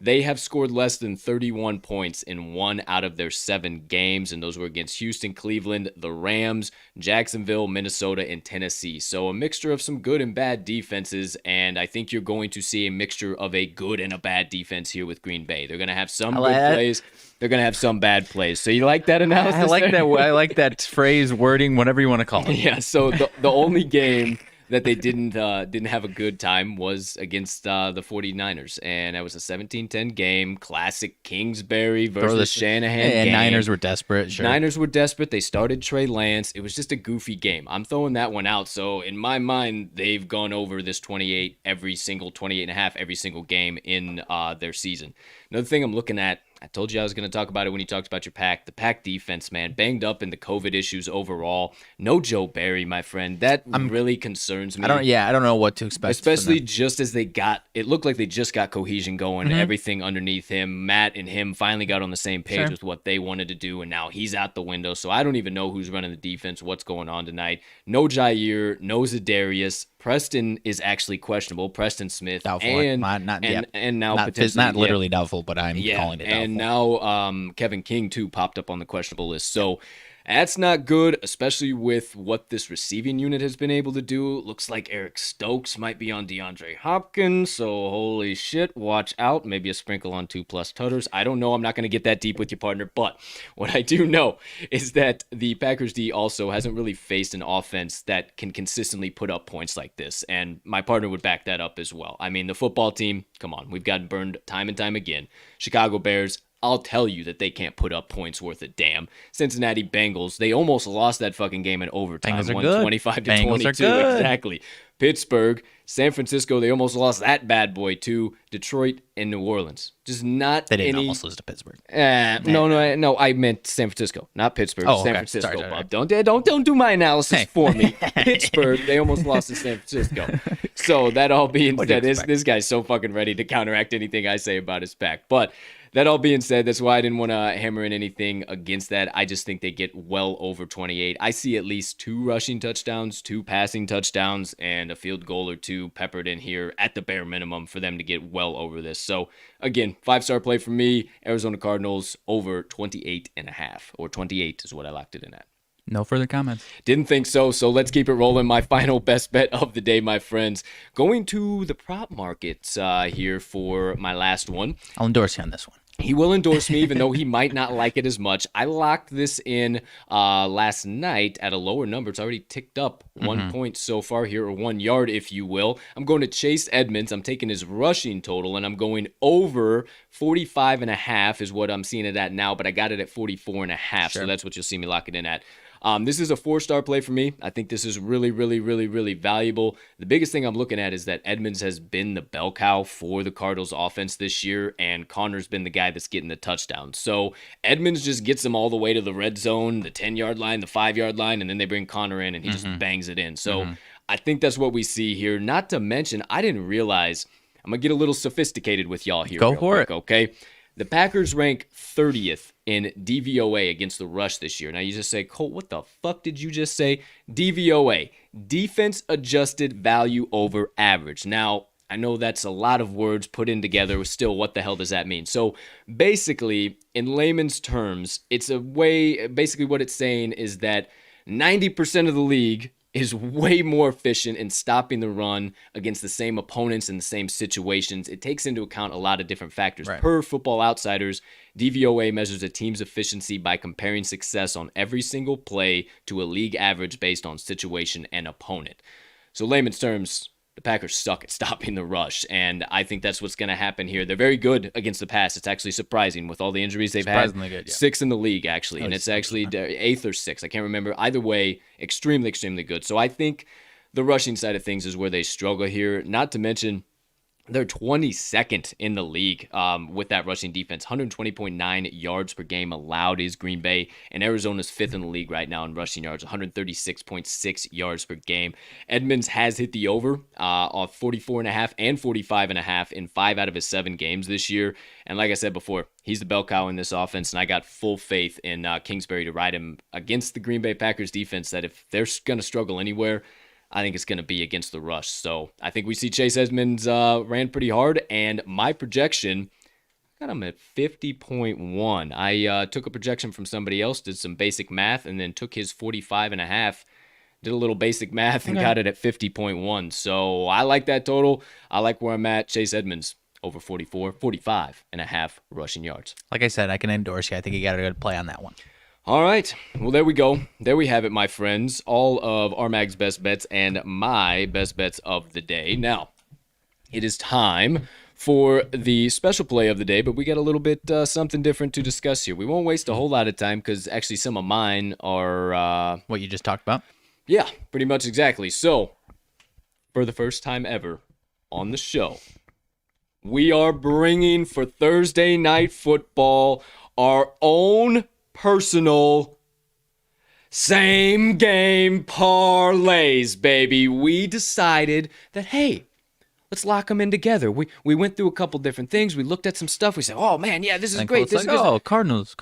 They have scored less than 31 points in 1 out of their 7 games, and those were against Houston, Cleveland, the Rams, Jacksonville, Minnesota, and Tennessee. So a mixture of some good and bad defenses, and I think you're going to see a mixture of a good and a bad defense here with Green Bay. They're going to have some good plays. They're going to have some bad plays. So you like that analysis? I like that. I like that phrase, wording, whatever you want to call it. Yeah, so the only game that they didn't have a good time was against the 49ers, and that was a 17-10 game, classic Kingsbury versus Shanahan game. Niners were desperate. Sure. Niners were desperate. They started Trey Lance. It was just a goofy game. I'm throwing that one out. So in my mind, they've gone over this 28 and a half every single game in their season. Another thing I'm looking at, I told you I was going to talk about it when you talked about your pack. The pack defense, man, banged up in the COVID issues overall. No Joe Barry, my friend. That really concerns me. I don't know what to expect. Especially just as it looked like they just got cohesion going, everything underneath him. Matt and him finally got on the same page with what they wanted to do, and now he's out the window. So I don't even know who's running the defense, what's going on tonight. No Jair, no Zadarius. Preston is actually questionable. Preston Smith. Doubtful. And now potentially. Not literally doubtful, but I'm calling it doubtful. And now Kevin King, too, popped up on the questionable list. So that's not good, especially with what this receiving unit has been able to do. Looks like Eric Stokes might be on DeAndre Hopkins, so holy shit, watch out. Maybe a sprinkle on 2+ tutters. I don't know. I'm not going to get that deep with your partner, but what I do know is that the Packers D also hasn't really faced an offense that can consistently put up points like this, and my partner would back that up as well. I mean, the football team, come on, we've gotten burned time and time again. Chicago Bears, I'll tell you that they can't put up points worth a damn. Cincinnati Bengals, they almost lost that fucking game in overtime. Bengals are won good. 25-22. Exactly. Pittsburgh, San Francisco, they almost lost that bad boy too. Detroit and New Orleans. Just not They didn't any... almost lose to Pittsburgh. No, I meant San Francisco, not Pittsburgh. Oh, San okay. Francisco, Sorry. Bob. Don't do my analysis for me. Pittsburgh, they almost lost to San Francisco. So that all being said, this guy's so fucking ready to counteract anything I say about his pack. But that all being said, that's why I didn't want to hammer in anything against that. I just think they get well over 28. I see at least 2 rushing touchdowns, 2 passing touchdowns, and a field goal or 2 peppered in here at the bare minimum for them to get well over this. So again, 5-star play for me. Arizona Cardinals over 28.5, or 28 is what I locked it in at. No further comments. Didn't think so, so let's keep it rolling. My final best bet of the day, my friends. Going to the prop markets here for my last one. I'll endorse you on this one. He will endorse me, even though he might not like it as much. I locked this in last night at a lower number. It's already ticked up 1 point so far here, or 1 yard, if you will. I'm going to Chase Edmonds. I'm taking his rushing total, and I'm going over 45.5 is what I'm seeing it at now, but I got it at 44.5, so that's what you'll see me lock it in at. This is a 4-star play for me. I think this is really, really, really, really valuable. The biggest thing I'm looking at is that Edmonds has been the bell cow for the Cardinals offense this year, and Connor's been the guy that's getting the touchdowns. So Edmonds just gets them all the way to the red zone, the 10-yard line, the 5-yard line, and then they bring Connor in, and he just bangs it in. So I think that's what we see here. Not to mention, I didn't realize, I'm going to get a little sophisticated with y'all here. Go for it. Okay? The Packers rank 30th in DVOA against the rush this year. Now you just say, Colt, what the fuck did you just say? DVOA, defense adjusted value over average. Now, I know that's a lot of words put in together. Still, what the hell does that mean? So basically, in layman's terms, basically what it's saying is that 90% of the league is way more efficient in stopping the run against the same opponents in the same situations. It takes into account a lot of different factors. Right. Per Football Outsiders, DVOA measures a team's efficiency by comparing success on every single play to a league average based on situation and opponent. So layman's terms, the Packers suck at stopping the rush, and I think that's what's going to happen here. They're very good against the pass. It's actually surprising with all the injuries they've had. Surprisingly good, yeah. 6th in the league, actually, and it's actually 8th or 6th. I can't remember. Either way, extremely, extremely good. So I think the rushing side of things is where they struggle here. Not to mention, They're 22nd in the league with that rushing defense. 120.9 yards per game allowed is Green Bay, and Arizona's 5th in the league right now in rushing yards, 136.6 yards per game. Edmonds has hit the over off 44.5 and 45.5 in 5 out of his 7 games this year. And like I said before, he's the bell cow in this offense, and I got full faith in Kingsbury to ride him against the Green Bay Packers defense that if they're going to struggle anywhere, I think it's going to be against the rush. So I think we see Chase Edmonds ran pretty hard, and my projection, I got him at 50.1. I took a projection from somebody else, did some basic math, and then took his 45.5, did a little basic math, and got it at 50.1. So I like that total. I like where I'm at. Chase Edmonds over 45.5 rushing yards. Like I said, I can endorse you. I think you got a good play on that one. All right. Well, there we go. There we have it, my friends. All of RMags' best bets and my best bets of the day. Now, it is time for the special play of the day, but we got a little bit something different to discuss here. We won't waste a whole lot of time because actually some of mine are... what you just talked about? Yeah, pretty much exactly. So, for the first time ever on the show, we are bringing for Thursday Night Football our own personal same game parlays, baby. We decided that, hey, let's lock them in together. We went through a couple different things. We looked at some stuff. We said, oh, man, yeah, this is great. This is like, Cardinals.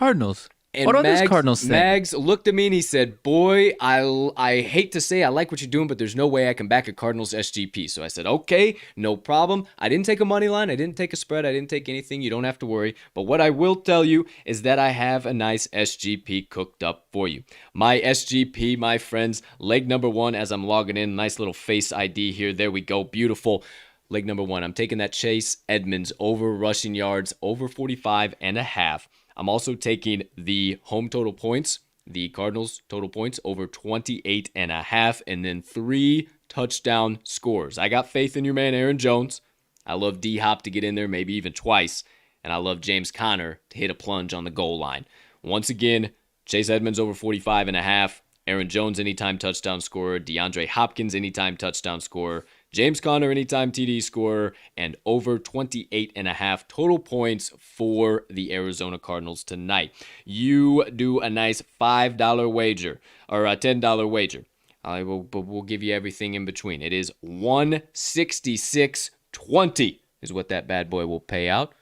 And what are those Cardinals think? Mags looked at me and he said, boy, I hate to say I like what you're doing, but there's no way I can back a Cardinals SGP. So I said, okay, no problem. I didn't take a money line. I didn't take a spread. I didn't take anything. You don't have to worry. But what I will tell you is that I have a nice SGP cooked up for you. My SGP, my friends, leg number 1 as I'm logging in. Nice little face ID here. There we go. Beautiful. Leg number 1. I'm taking that Chase Edmonds over rushing yards, over 45.5. I'm also taking the home total points, the Cardinals total points over 28.5, and then 3 touchdown scores. I got faith in your man Aaron Jones. I love D-Hop to get in there, maybe even twice. And I love James Conner to hit a plunge on the goal line. Once again, Chase Edmonds over 45.5. Aaron Jones anytime touchdown scorer. DeAndre Hopkins anytime touchdown scorer. James Conner anytime TD scorer, and over 28.5 total points for the Arizona Cardinals tonight. You do a nice $5 wager, or a $10 wager. We'll give you everything in between. It is $166.20 is what that bad boy will pay out.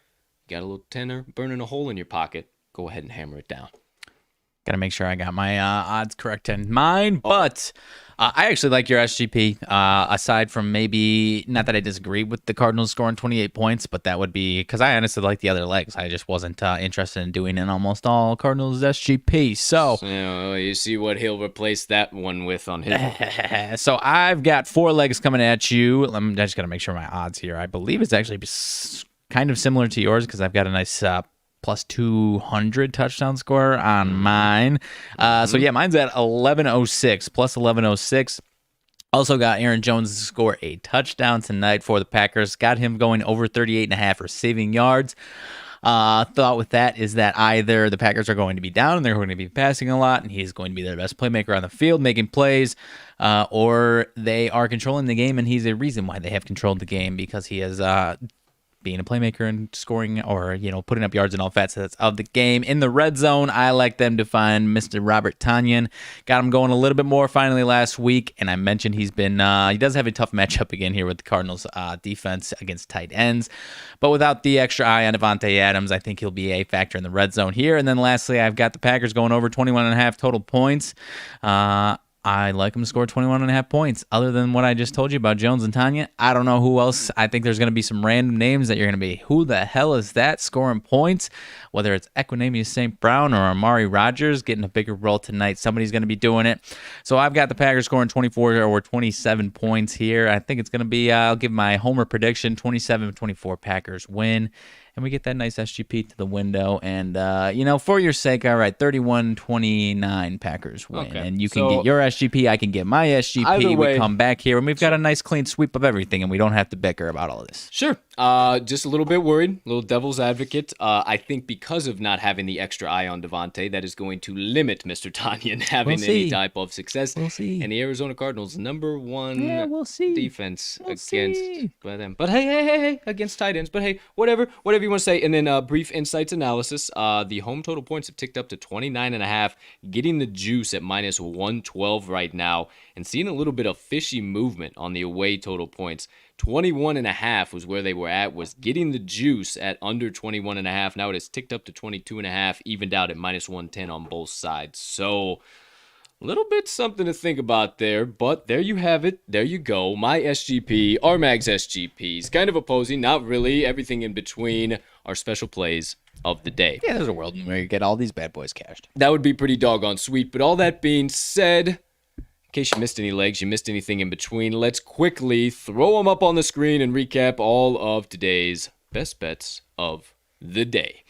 Got a little tenner burning a hole in your pocket. Go ahead and hammer it down. Got to make sure I got my odds correct in mind, but I actually like your SGP, aside from maybe, not that I disagree with the Cardinals scoring 28 points, but that would be, because I honestly like the other legs. I just wasn't interested in doing an almost all Cardinals SGP, so you see what he'll replace that one with on his. So I've got 4 legs coming at you. I just got to make sure my odds here. I believe it's actually kind of similar to yours, because I've got a nice plus 200 touchdown score on mine. So yeah, mine's at 1106, plus 1106. Also got Aaron Jones to score a touchdown tonight for the Packers. Got him going over 38.5 receiving yards. Thought with that is that either the Packers are going to be down and they're going to be passing a lot, and he's going to be their best playmaker on the field, making plays, or they are controlling the game, and he's a reason why they have controlled the game, because he has being a playmaker and scoring, or, putting up yards in all facets of the game. In the red zone, I like them to find Mr. Robert Tonyan. Got him going a little bit more finally last week, and I mentioned he's been, he does have a tough matchup again here with the Cardinals defense against tight ends, but without the extra eye on Devontae Adams, I think he'll be a factor in the red zone here. And then lastly, I've got the Packers going over 21.5 total points. I like them to score 21.5 points. Other than what I just told you about Jones and Tanya, I don't know who else. I think there's going to be some random names that you're going to be, who the hell is that scoring points? Whether it's Equanimeous St. Brown or Amari Rodgers getting a bigger role tonight, somebody's going to be doing it. So I've got the Packers scoring 24 or 27 points here. I think it's going to be, I'll give my homer prediction, 27-24 Packers win. and we get that nice SGP to the window. And, for your sake, all right, 31-29 Packers win. Okay. And you can get your SGP, I can get my SGP. Either way, we come back here, and we've got a nice clean sweep of everything, and we don't have to bicker about all of this. Sure. Just a little bit worried, a little devil's advocate. I think because of not having the extra eye on Devontae, that is going to limit Mr. Tanyan having any type of success. We'll see. And the Arizona Cardinals, number one defense against them. But hey, against tight ends. But hey, whatever you want to say. And then brief insights analysis. The home total points have ticked up to 29.5, getting the juice at minus 112 right now, and seeing a little bit of fishy movement on the away total points. 21.5 was where they were at, was getting the juice at under 21.5. Now it has ticked up to 22.5, evened out at minus 110 on both sides. So a little bit something to think about there, but there you have it. There you go. My SGP, RMags SGPs, kind of opposing, not really. Everything in between are special plays of the day. Yeah, there's a world where you get all these bad boys cashed. That would be pretty doggone sweet. But all that being said, in case you missed any legs, you missed anything in between, let's quickly throw them up on the screen and recap all of today's best bets of the day.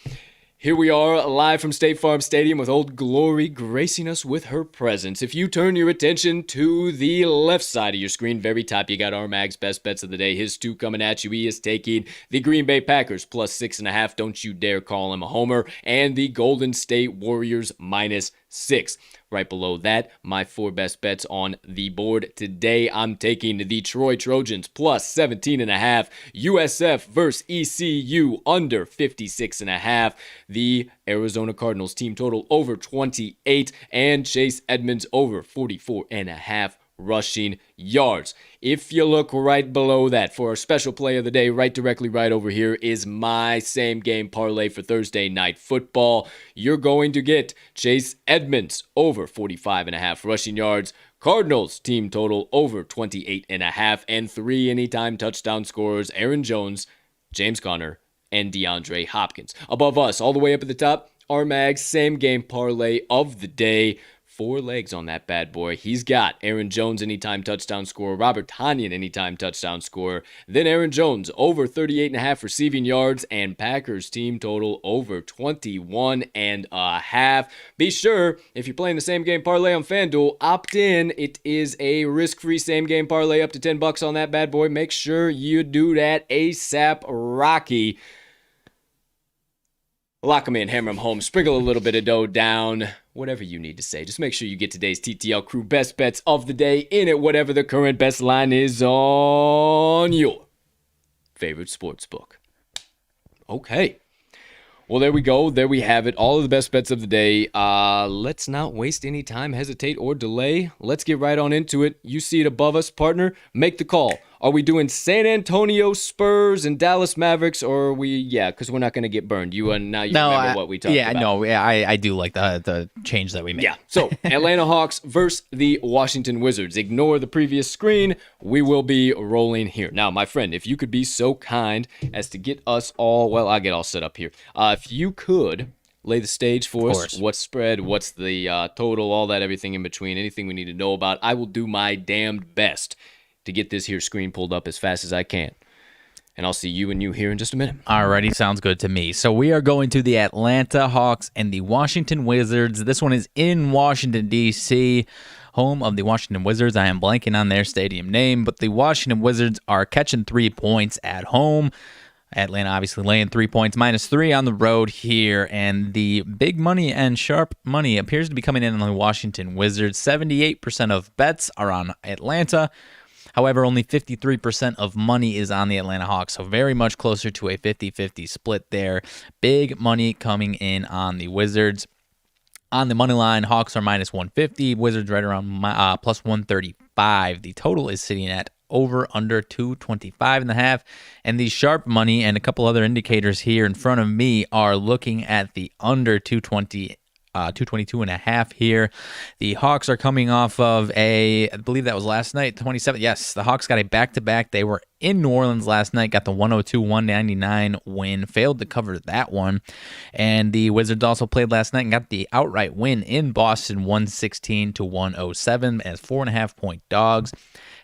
Here we are, live from State Farm Stadium with Old Glory gracing us with her presence. If you turn your attention to the left side of your screen, very top, you got RMags best bets of the day. His two coming at you. He is taking the Green Bay Packers plus 6.5. Don't you dare call him a homer. And the Golden State Warriors minus 6. Right below that, my 4 best bets on the board today. I'm taking the Detroit Trojans plus 17.5. USF versus ECU under 56.5. The Arizona Cardinals team total over 28. And Chase Edmonds over 44.5 rushing yards. If you look right below that for our special play of the day, directly right over here is my same game parlay for Thursday night football. You're going to get Chase Edmonds over 45.5 rushing yards, Cardinals team total over 28.5, and 3 anytime touchdown scorers, Aaron Jones, James Conner, and DeAndre Hopkins. Above us, all the way up at the top, RMags same game parlay of the day. 4 legs on that bad boy. He's got Aaron Jones anytime touchdown scorer, Robert Tonyan anytime touchdown scorer, then Aaron Jones over 38.5 receiving yards, and Packers team total over 21.5. Be sure, if you're playing the same game parlay on FanDuel, opt in. It is a risk-free same game parlay up to $10 on that bad boy. Make sure you do that ASAP, Rocky. Lock them in, hammer them home, sprinkle a little bit of dough down, whatever you need to say. Just make sure you get today's TTL Crew best bets of the day in it, whatever the current best line is on your favorite sports book. Okay. Well, there we go. There we have it. All of the best bets of the day. Let's not waste any time, hesitate, or delay. Let's get right on into it. You see it above us, partner. Make the call. Are we doing San Antonio Spurs and Dallas Mavericks, or are we, because we're not going to get burned. Remember what we talked about. I do like the change that we made. Yeah, so Atlanta Hawks versus the Washington Wizards. Ignore the previous screen. We will be rolling here. Now, my friend, if you could be so kind as to get us all, I'll get all set up here. If you could lay the stage for us, what's spread, what's the total, all that, everything in between, anything we need to know about, I will do my damned best to get this here screen pulled up as fast as I can. And I'll see you and you here in just a minute. Alrighty, sounds good to me. So we are going to the Atlanta Hawks and the Washington Wizards. This one is in Washington, D.C., home of the Washington Wizards. I am blanking on their stadium name, but the Washington Wizards are catching 3 points at home. Atlanta obviously laying 3 points, -3 on the road here, and the big money and sharp money appears to be coming in on the Washington Wizards. 78% of bets are on Atlanta. However, only 53% of money is on the Atlanta Hawks, so very much closer to a 50-50 split there. Big money coming in on the Wizards. On the money line, Hawks are -150, Wizards right around +135. The total is sitting at under 225.5, and the sharp money and a couple other indicators here in front of me are looking at the under 222.5 here. The Hawks are coming off of I believe that was last night, 27. Yes, the Hawks got a back-to-back. They were in New Orleans last night, got the 102-199 win, failed to cover that one. And the Wizards also played last night and got the outright win in Boston, 116-107 as 4.5-point dogs.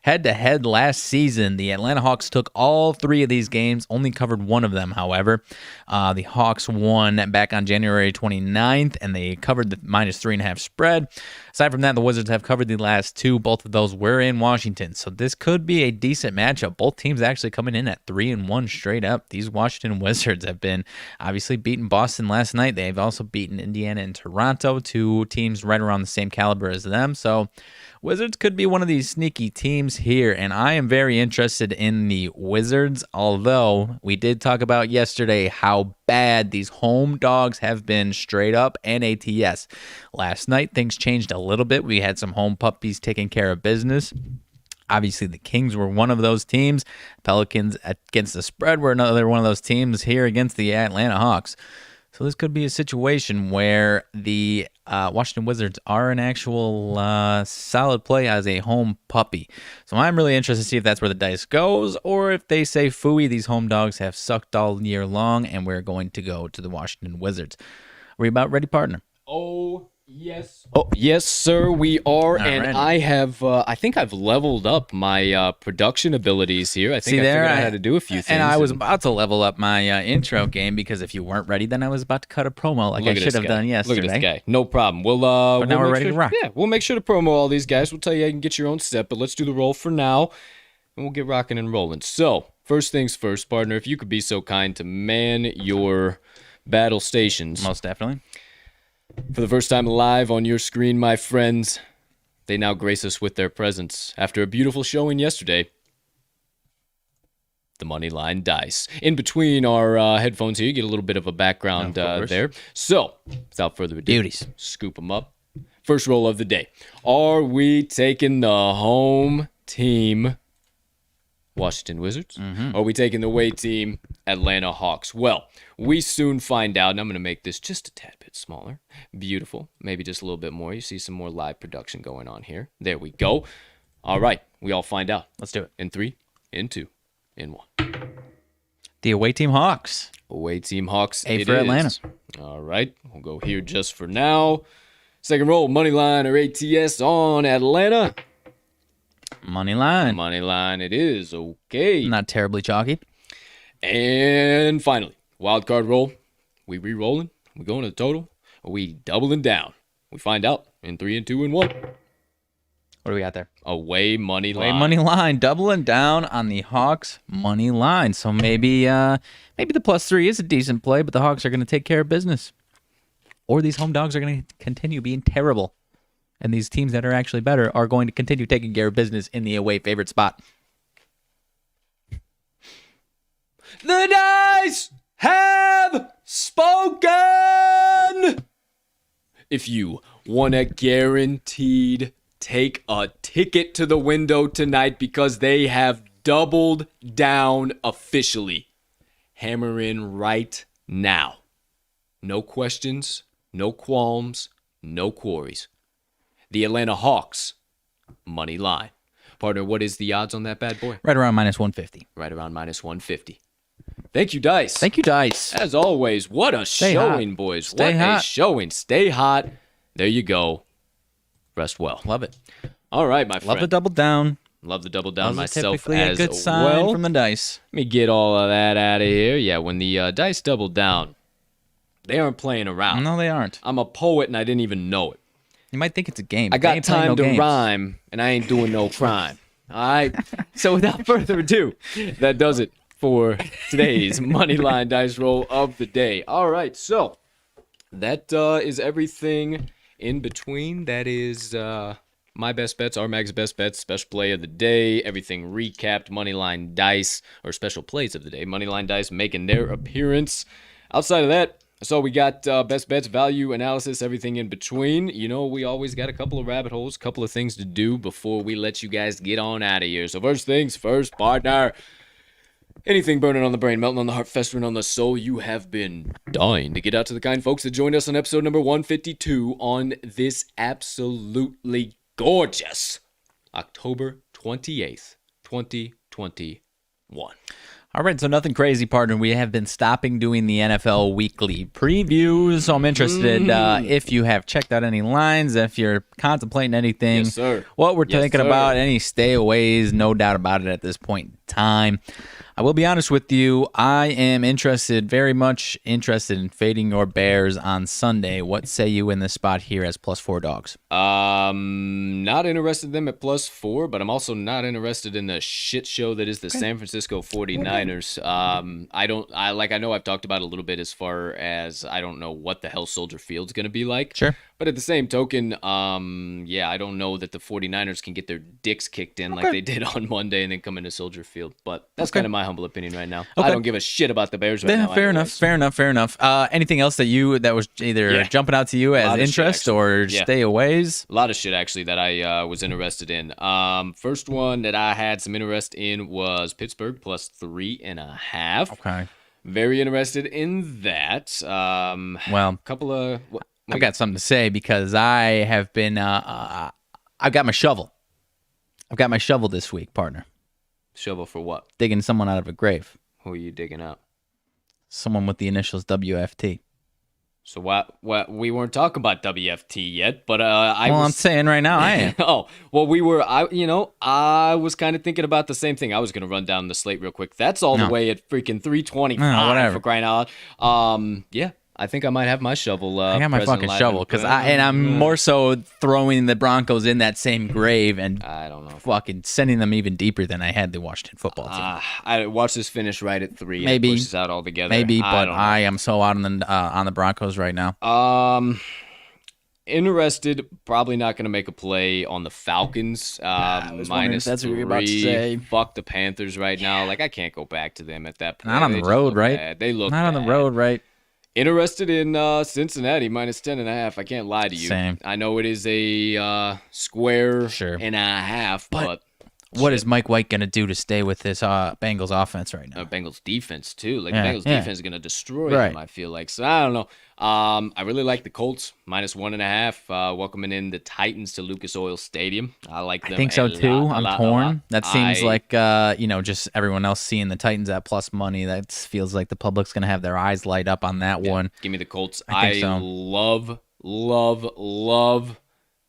Head-to-head last season, the Atlanta Hawks took all 3 of these games, only covered one of them, however. The Hawks won back on January 29th, and they covered the -3.5 spread. Aside from that, the Wizards have covered the last 2. Both of those were in Washington, so this could be a decent matchup. Both teams actually coming in at 3-1 straight up. These Washington Wizards have been obviously beating Boston last night. They've also beaten Indiana and Toronto, 2 teams right around the same caliber as them, so Wizards could be one of these sneaky teams here, and I am very interested in the Wizards, although we did talk about yesterday how bad these home dogs have been straight up and ATS. Last night, things changed a little bit. We had some home puppies taking care of business. Obviously, the Kings were one of those teams. Pelicans against the spread were another one of those teams here against the Atlanta Hawks. So this could be a situation where the Washington Wizards are an actual solid play as a home puppy. So I'm really interested to see if that's where the dice goes, or if they say, phooey, these home dogs have sucked all year long, and we're going to go to the Washington Wizards. Are we about ready, partner? Oh, yes. Oh, yes, sir, we are. And I have, I think I've leveled up my production abilities here. I think I figured out how to do a few things. And I was about to level up my intro game, because if you weren't ready, then I was about to cut a promo like I should have done yesterday. Look at this guy. No problem. But now we're ready to rock. Yeah, we'll make sure to promo all these guys. We'll tell you how you can get your own set, but let's do the roll for now, and we'll get rocking and rolling. So, first things first, partner, if you could be so kind to man your battle stations. Most definitely. For the first time live on your screen, my friends, they now grace us with their presence. After a beautiful showing yesterday, the Moneyline Dice. In between our headphones here, you get a little bit of a background there. So, without further ado, Beauties. Scoop them up. First roll of the day. Are we taking the home team, Washington Wizards? Or are we taking the away team, Atlanta Hawks? Well, we soon find out, and I'm going to make this just a tad bit smaller. Beautiful. Maybe just a little bit more. You see some more live production going on here. There we go. All right. We all find out. Let's do it. In 3, in 2, in 1. The away team Hawks. Away team Hawks. A for Atlanta. All right. We'll go here just for now. Second roll, Moneyline or ATS on Atlanta. Moneyline. Moneyline it is. Okay. Not terribly chalky. And finally, wild card roll. We re-rolling? We going to the total? Are we doubling down? We find out in 3 and 2 and 1. What do we got there? Away money line. Away money line. Doubling down on the Hawks money line. So maybe the +3 is a decent play, but the Hawks are going to take care of business. Or these home dogs are going to continue being terrible. And these teams that are actually better are going to continue taking care of business in the away favorite spot. The dice have spoken! If you want a guaranteed take a ticket to the window tonight, because they have doubled down officially. Hammer in right now. No questions, no qualms, no queries. The Atlanta Hawks, money line. Partner, what is the odds on that bad boy? Right around -150. Right around -150. Thank you, Dice. Thank you, Dice. As always, what a showing, hot. boys. Stay what hot. a showing. Stay hot. There you go. Rest well. Love it. All right, my friend. Love the double down. Love the double down Those are myself typically as a good sign well. from the dice. Let me get all of that out of here. Yeah, when the dice double down, they aren't playing around. No, they aren't. I'm a poet and I didn't even know it. You might think it's a game. I They got ain't playing time no to games. rhyme and I ain't doing no crime. All right. So without further ado, that does it for today's Moneyline Dice Roll of the day. All right. So that is everything in between. That is my best bets, RMags best bets, special play of the day, everything recapped, Moneyline Dice, or special plays of the day. Moneyline Dice making their appearance. Outside of that, that's all we got. Best bets, value analysis, everything in between. You know, we always got a couple of rabbit holes, a couple of things to do before we let you guys get on out of here. So first things first, partner. Anything burning on the brain, melting on the heart, festering on the soul, you have been dying to get out to the kind folks that joined us on episode number 152 on this absolutely gorgeous October 28th, 2021. All right, so nothing crazy, partner. We have been stopping doing the NFL weekly previews, so I'm interested if you have checked out any lines, if you're contemplating anything, Yes, sir. what we're Yes, thinking sir. about, any stayaways, no doubt about it at this point in time. I will be honest with you, I am very much interested in fading your Bears on Sunday. What say you in this spot here as +4 dogs? Not interested in them at +4, but I'm also not interested in the shit show that is the San Francisco 49ers. I know I've talked about it a little bit as far as I don't know what the hell Soldier Field's going to be like. Sure. But at the same token, I don't know that the 49ers can get their dicks kicked in like they did on Monday and then come into Soldier Field. But that's kind of my humble opinion right now. I don't give a shit about the Bears right now. Fair enough. Anything else that was either jumping out to you as interest or stayaways? A lot of shit, actually, that I was interested in. First one that I had some interest in was Pittsburgh +3.5. Okay. Very interested in that. I've got something to say because I have been, I've got my shovel. I've got my shovel this week, partner. Shovel for what? Digging someone out of a grave. Who are you digging out? Someone with the initials WFT. So what? We weren't talking about WFT yet, but I'm saying right now I am. Oh, well, I was kind of thinking about the same thing. I was gonna run down the slate real quick. That's all the way at freaking 325 for crying out loud. Yeah. I think I might have my shovel. I got my fucking shovel because I'm more so throwing the Broncos in that same grave and I don't know, fucking sending them even deeper than I had the Washington football team. I watched this finish right at 3. Maybe it pushes out altogether. But I am so out on the Broncos right now. Interested. Probably not going to make a play on the Falcons. Minus that's 3. What you're about to say. Fuck the Panthers right now. Like I can't go back to them at that point. Not on the road, right? Bad. They look not bad. on the road, right? Interested in Cincinnati -10.5. I can't lie to you. Same. I know it is a square and a half, but what is Mike White going to do to stay with this Bengals offense right now? Bengals defense too. Like the Bengals defense is going to destroy them. I feel like. So I don't know. I really like the Colts -1.5. Welcoming in the Titans to Lucas Oil Stadium. I like them. I think so too. I'm torn. That seems like just everyone else seeing the Titans at plus money. That feels like the public's going to have their eyes light up on that one. Give me the Colts. I think so. love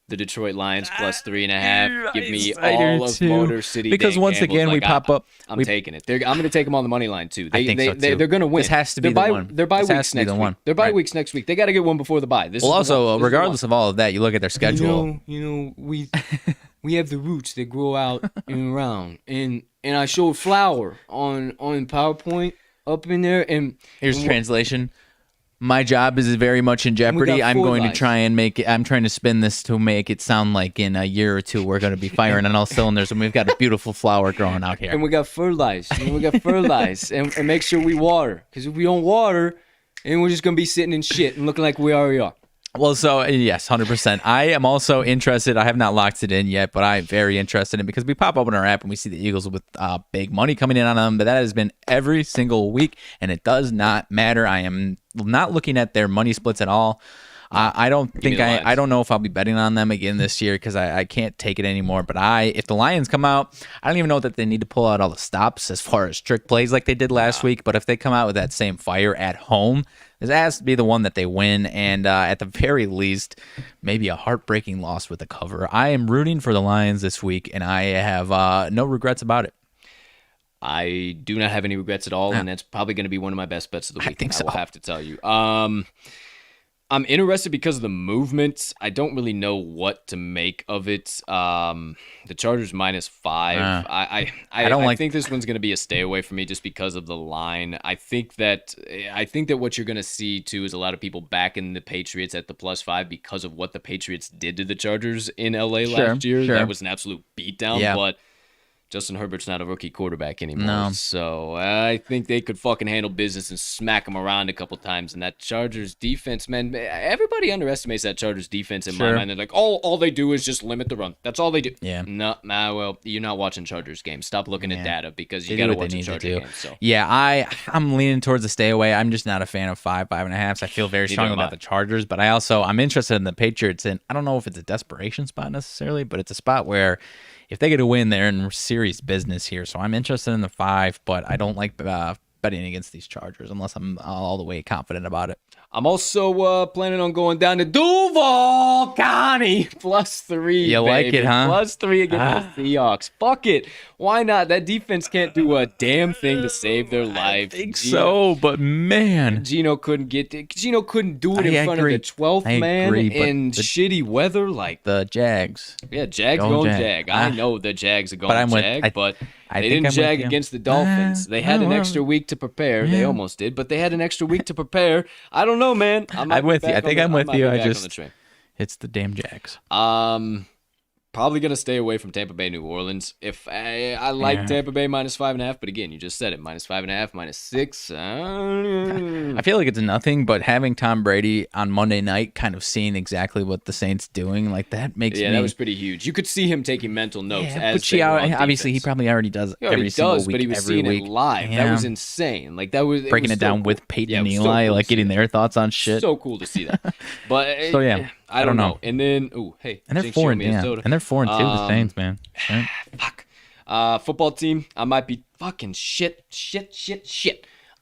the Detroit Lions +3.5. Give me all of Motor City. Because once again, we pop up. I'm taking it. I'm going to take them on the money line too. I think so too. They're going to win. This has to be the one. Their bye weeks next week. Their bye weeks next week. They got to get one before the bye. Regardless of all of that, you look at their schedule. We have the roots that grow out and around, and I showed flour on PowerPoint up in there. And here's translation. My job is very much in jeopardy. I'm going to try and I'm trying to spin this to make it sound like in a year or two we're going to be firing on all cylinders, and we've got a beautiful flower growing out here. And we got fertilized. and make sure we water. Because if we don't water, then we're just going to be sitting in shit and looking like we already are. Well, so yes, 100%. I am also interested. I have not locked it in yet, but I'm very interested in it because we pop open our app and we see the Eagles with big money coming in on them. But that has been every single week, and it does not matter. I am not looking at their money splits at all. I don't know if I'll be betting on them again this year because I can't take it anymore. But if the Lions come out, I don't even know that they need to pull out all the stops as far as trick plays like they did last week. But if they come out with that same fire at home, this has to be the one that they win. And at the very least, maybe a heartbreaking loss with a cover. I am rooting for the Lions this week, and I have no regrets about it. I do not have any regrets at all, and that's probably going to be one of my best bets of the week. I think so. I will have to tell you. I'm interested because of the movements. I don't really know what to make of it. The Chargers -5. I think this one's going to be a stay away for me just because of the line. I think that what you're going to see too is a lot of people backing the Patriots at the +5 because of what the Patriots did to the Chargers in LA last year. Sure. That was an absolute beatdown. Yeah. But Justin Herbert's not a rookie quarterback anymore. No. So I think they could fucking handle business and smack him around a couple times. And that Chargers defense, man, everybody underestimates that Chargers defense in my mind. They're like, all they do is just limit the run. That's all they do. Yeah. No, well, you're not watching Chargers games. Stop looking at data because you got to watch a Chargers game. So. Yeah, I'm leaning towards the stay away. I'm just not a fan of 5.5. I feel very strong about the Chargers, but I'm interested in the Patriots. And I don't know if it's a desperation spot necessarily, but it's a spot where if they get a win, they're in serious business here. So I'm interested in the 5, but I don't like betting against these Chargers unless I'm all the way confident about it. I'm also planning on going down to Duval County +3. You like baby. it, huh? +3 against the Seahawks. Fuck it. Why not? That defense can't do a damn thing to save their life. I think so, but man, Gino couldn't do it in front agree. of the 12th I man agree, but in shitty weather. Like the Jags. yeah, Jags Go going Jag. Jag. I know the Jags are going But I'm with- Jag, but I they think didn't I'm with jag you. against the Dolphins. They had an extra week to prepare. They Yeah. almost did, but they had an extra week to prepare. I don't know, man. I'm with you. I think I'm with you. Train. It's the damn Jags. Probably gonna stay away from Tampa Bay, New Orleans. If I like Tampa Bay -5.5, but again, you just said it, -5.5, -6. I feel like it's nothing, but having Tom Brady on Monday night, kind of seeing exactly what the Saints doing, like that makes me. That was pretty huge. You could see him taking mental notes as but they were on obviously he defense. probably already does He already every single does, week, but he was every seeing week. it live. Yeah. That was insane. Like that was Breaking it so down cool. with Peyton Yeah, and it was so Eli, cool like to see getting that. their thoughts on shit. So cool to see that. But So, yeah, I don't know. know. And then hey, And they're Jinx 4 showed and me a soda. and they're 4 and 2. The Saints, man. Right? Fuck. Football team. I might be fucking shit.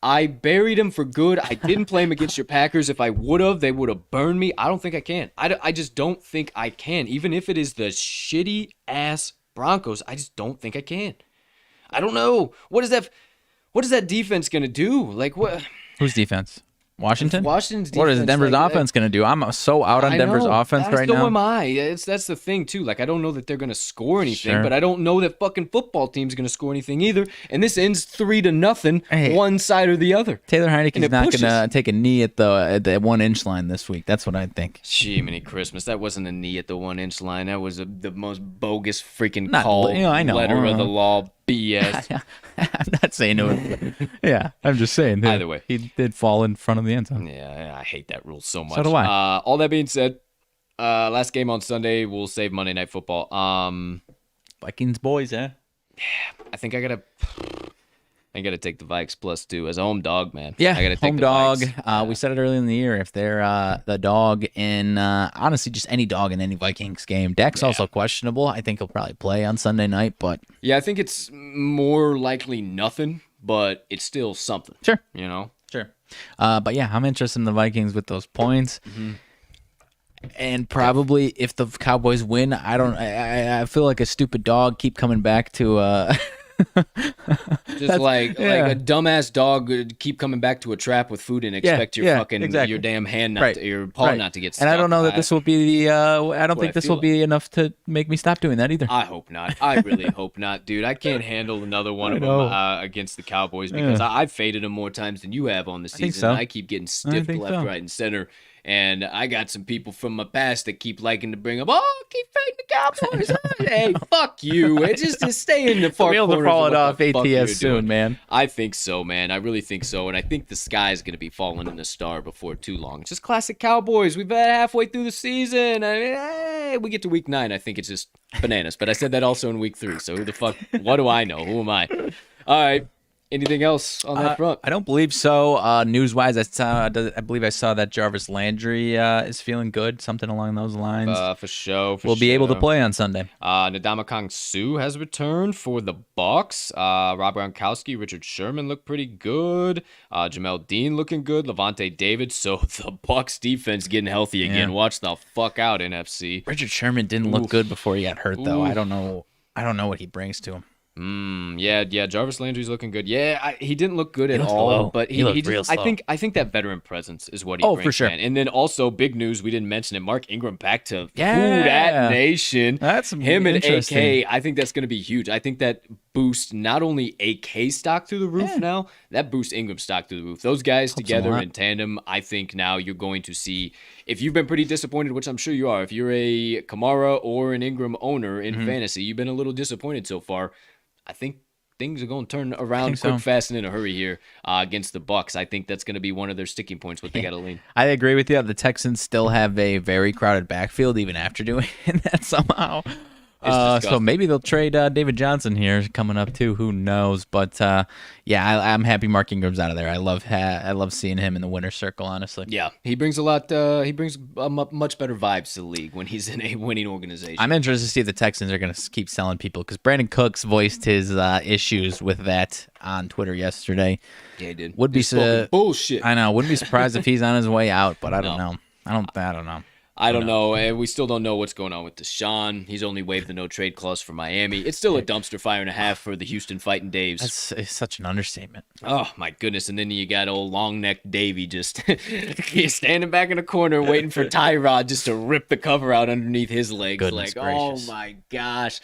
I buried him for good. I didn't play him against your Packers. If I would have, they would have burned me. I don't think I can. I just don't think I can. Even if it is the shitty ass Broncos, I just don't think I can. I don't know. What is that defense gonna do? Like what? Whose defense? Washington? Washington's What is defense, Denver's like, offense going to do? I'm so out on I Denver's know. offense right So now. am I. That's the thing too. Like I don't know that they're gonna score anything, Sure. but I don't know that fucking football team's gonna score anything either. And this ends 3-0, Hey. one side or the other. Taylor And Heineke's it not pushes. going to take a knee at the 1-inch line this week. That's what I think. Jiminy Christmas. That wasn't a knee at the 1-inch line. That was the most bogus freaking Not- call. I know. Letter of the law BS. I'm not saying it was. Yeah, I'm just saying. that Either way. he did fall in front of the end zone. Yeah, I hate that rule so much. So do I. All that being said, last game on Sunday, we'll save Monday Night Football. Vikings boys, eh? I think I gotta take the Vikes +2 as a home dog, man. Yeah, I gotta take home the dog. Vikes. We said it earlier in the year. If they're the dog in, honestly, just any dog in any Vikings game. Dak's also questionable. I think he'll probably play on Sunday night, but Yeah, I think it's more likely nothing, but it's still something. sure. You know? Sure. But yeah, I'm interested in the Vikings with those points. And probably if the Cowboys win, I feel like a stupid dog keep coming back to Just like a dumbass dog would keep coming back to a trap with food and expect your exactly. damn hand Right, your paw right. not to get stuck. And I don't know that this will be the I don't what I think this feel will be enough to make me stop doing that either. I hope not. I really hope not, dude. I can't handle another one of them know. against the Cowboys because I've faded them more times than you have on the season. think so. I keep getting stiffed think left, so. right, and center. And I got some people from my past that keep liking to bring up, oh, keep fading the Cowboys. Huh? Hey, fuck you. It just stay in the far We'll corners to fall of it what off the fuck you're ATS soon, doing. man. I think so, man. I really think so. And I think the sky is going to be falling in the star before too long. It's just classic Cowboys. We've had halfway through the season. I mean, hey, we get to week 9. I think it's just bananas. But I said that also in week 3. So who the fuck? What do I know? Who am I? All right. Anything else on that front? I don't believe so. News-wise, I believe I saw that Jarvis Landry is feeling good, something along those lines. For sure. We'll be able to play on Sunday. Ndamukong Suh has returned for the Bucks. Rob Gronkowski, Richard Sherman look pretty good. Jamel Dean looking good. Levante David. So the Bucks defense getting healthy again. Yeah. Watch the fuck out, NFC. Richard Sherman didn't look good before he got hurt, though. Oof. I don't know what he brings to him. Yeah. Jarvis Landry's looking good. Yeah, he didn't look good at looked all, slow. but He looked just, real slow. I think that veteran presence is what he Oh, brings. for sure. Man. And then also big news, we didn't mention it. Mark Ingram back to Yeah. Who Dat Nation. That's him and interesting. AK. I think that's going to be huge. I think that boosts not only AK stock through the roof now, that boosts Ingram stock through the roof. Those guys Helps a together lot. in tandem, I think now you're going to see, if you've been pretty disappointed, which I'm sure you are, if you're a Kamara or an Ingram owner in Mm-hmm. fantasy, you've been a little disappointed so far. I think things are going to turn around think quick, so. fast, and in a hurry here against the Bucks. I think that's going to be one of their sticking points. What they got to lean. I agree with you. The Texans still have a very crowded backfield even after doing that somehow. disgusting. So maybe they'll trade David Johnson here coming up too. Who knows? But I'm happy Mark Ingram's out of there. I love seeing him in the winner's circle. Honestly, Yeah, he brings a lot. He brings much better vibes to the league when he's in a winning organization. I'm interested to see if the Texans are going to keep selling people because Brandon Cooks voiced his issues with that on Twitter yesterday. Yeah, he did. Would be bullshit. I know. Wouldn't be surprised if he's on his way out, but I don't know. I don't know. I don't know. And we still don't know what's going on with Deshaun. He's only waived the no-trade clause for Miami. It's still a dumpster fire and a half for the Houston Fighting Daves. It's such an understatement. Oh, my goodness. And then you got old long-necked Davey just standing back in the corner waiting for Tyrod just to rip the cover out underneath his legs. Goodness gracious. Oh, my gosh.